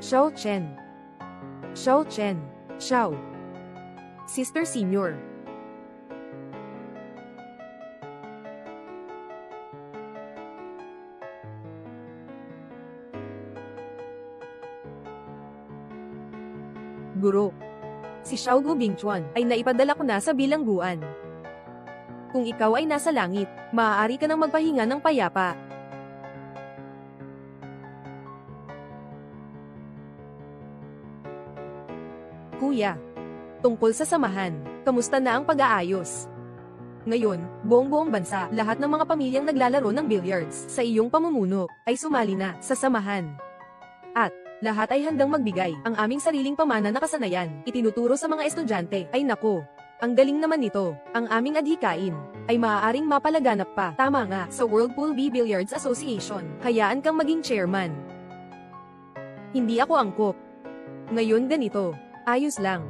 Xiao Chen. Xiao Chen. Xiao. Sister Senior. Guro. Si Xiao Gu Bingchuan ay naipadala ko na sa bilangguan. Kung ikaw ay nasa langit, maaari ka nang magpahinga ng payapa. Kuya. Tungkol sa samahan, kamusta na ang pag-aayos? Ngayon, buong-buong bansa, lahat ng mga pamilyang naglalaro ng billiards sa iyong pamumuno ay sumali na sa samahan. At lahat ay handang magbigay ang aming sariling pamana na kasanayan. Itinuturo sa mga estudyante. Ay nako, ang galing naman nito. Ang aming adhikain ay maaaring mapalaganap pa. Tama nga, sa World Pool B Billiards Association. Hayaan kang maging chairman. Hindi ako angkop. Ngayon ganito, ayos lang.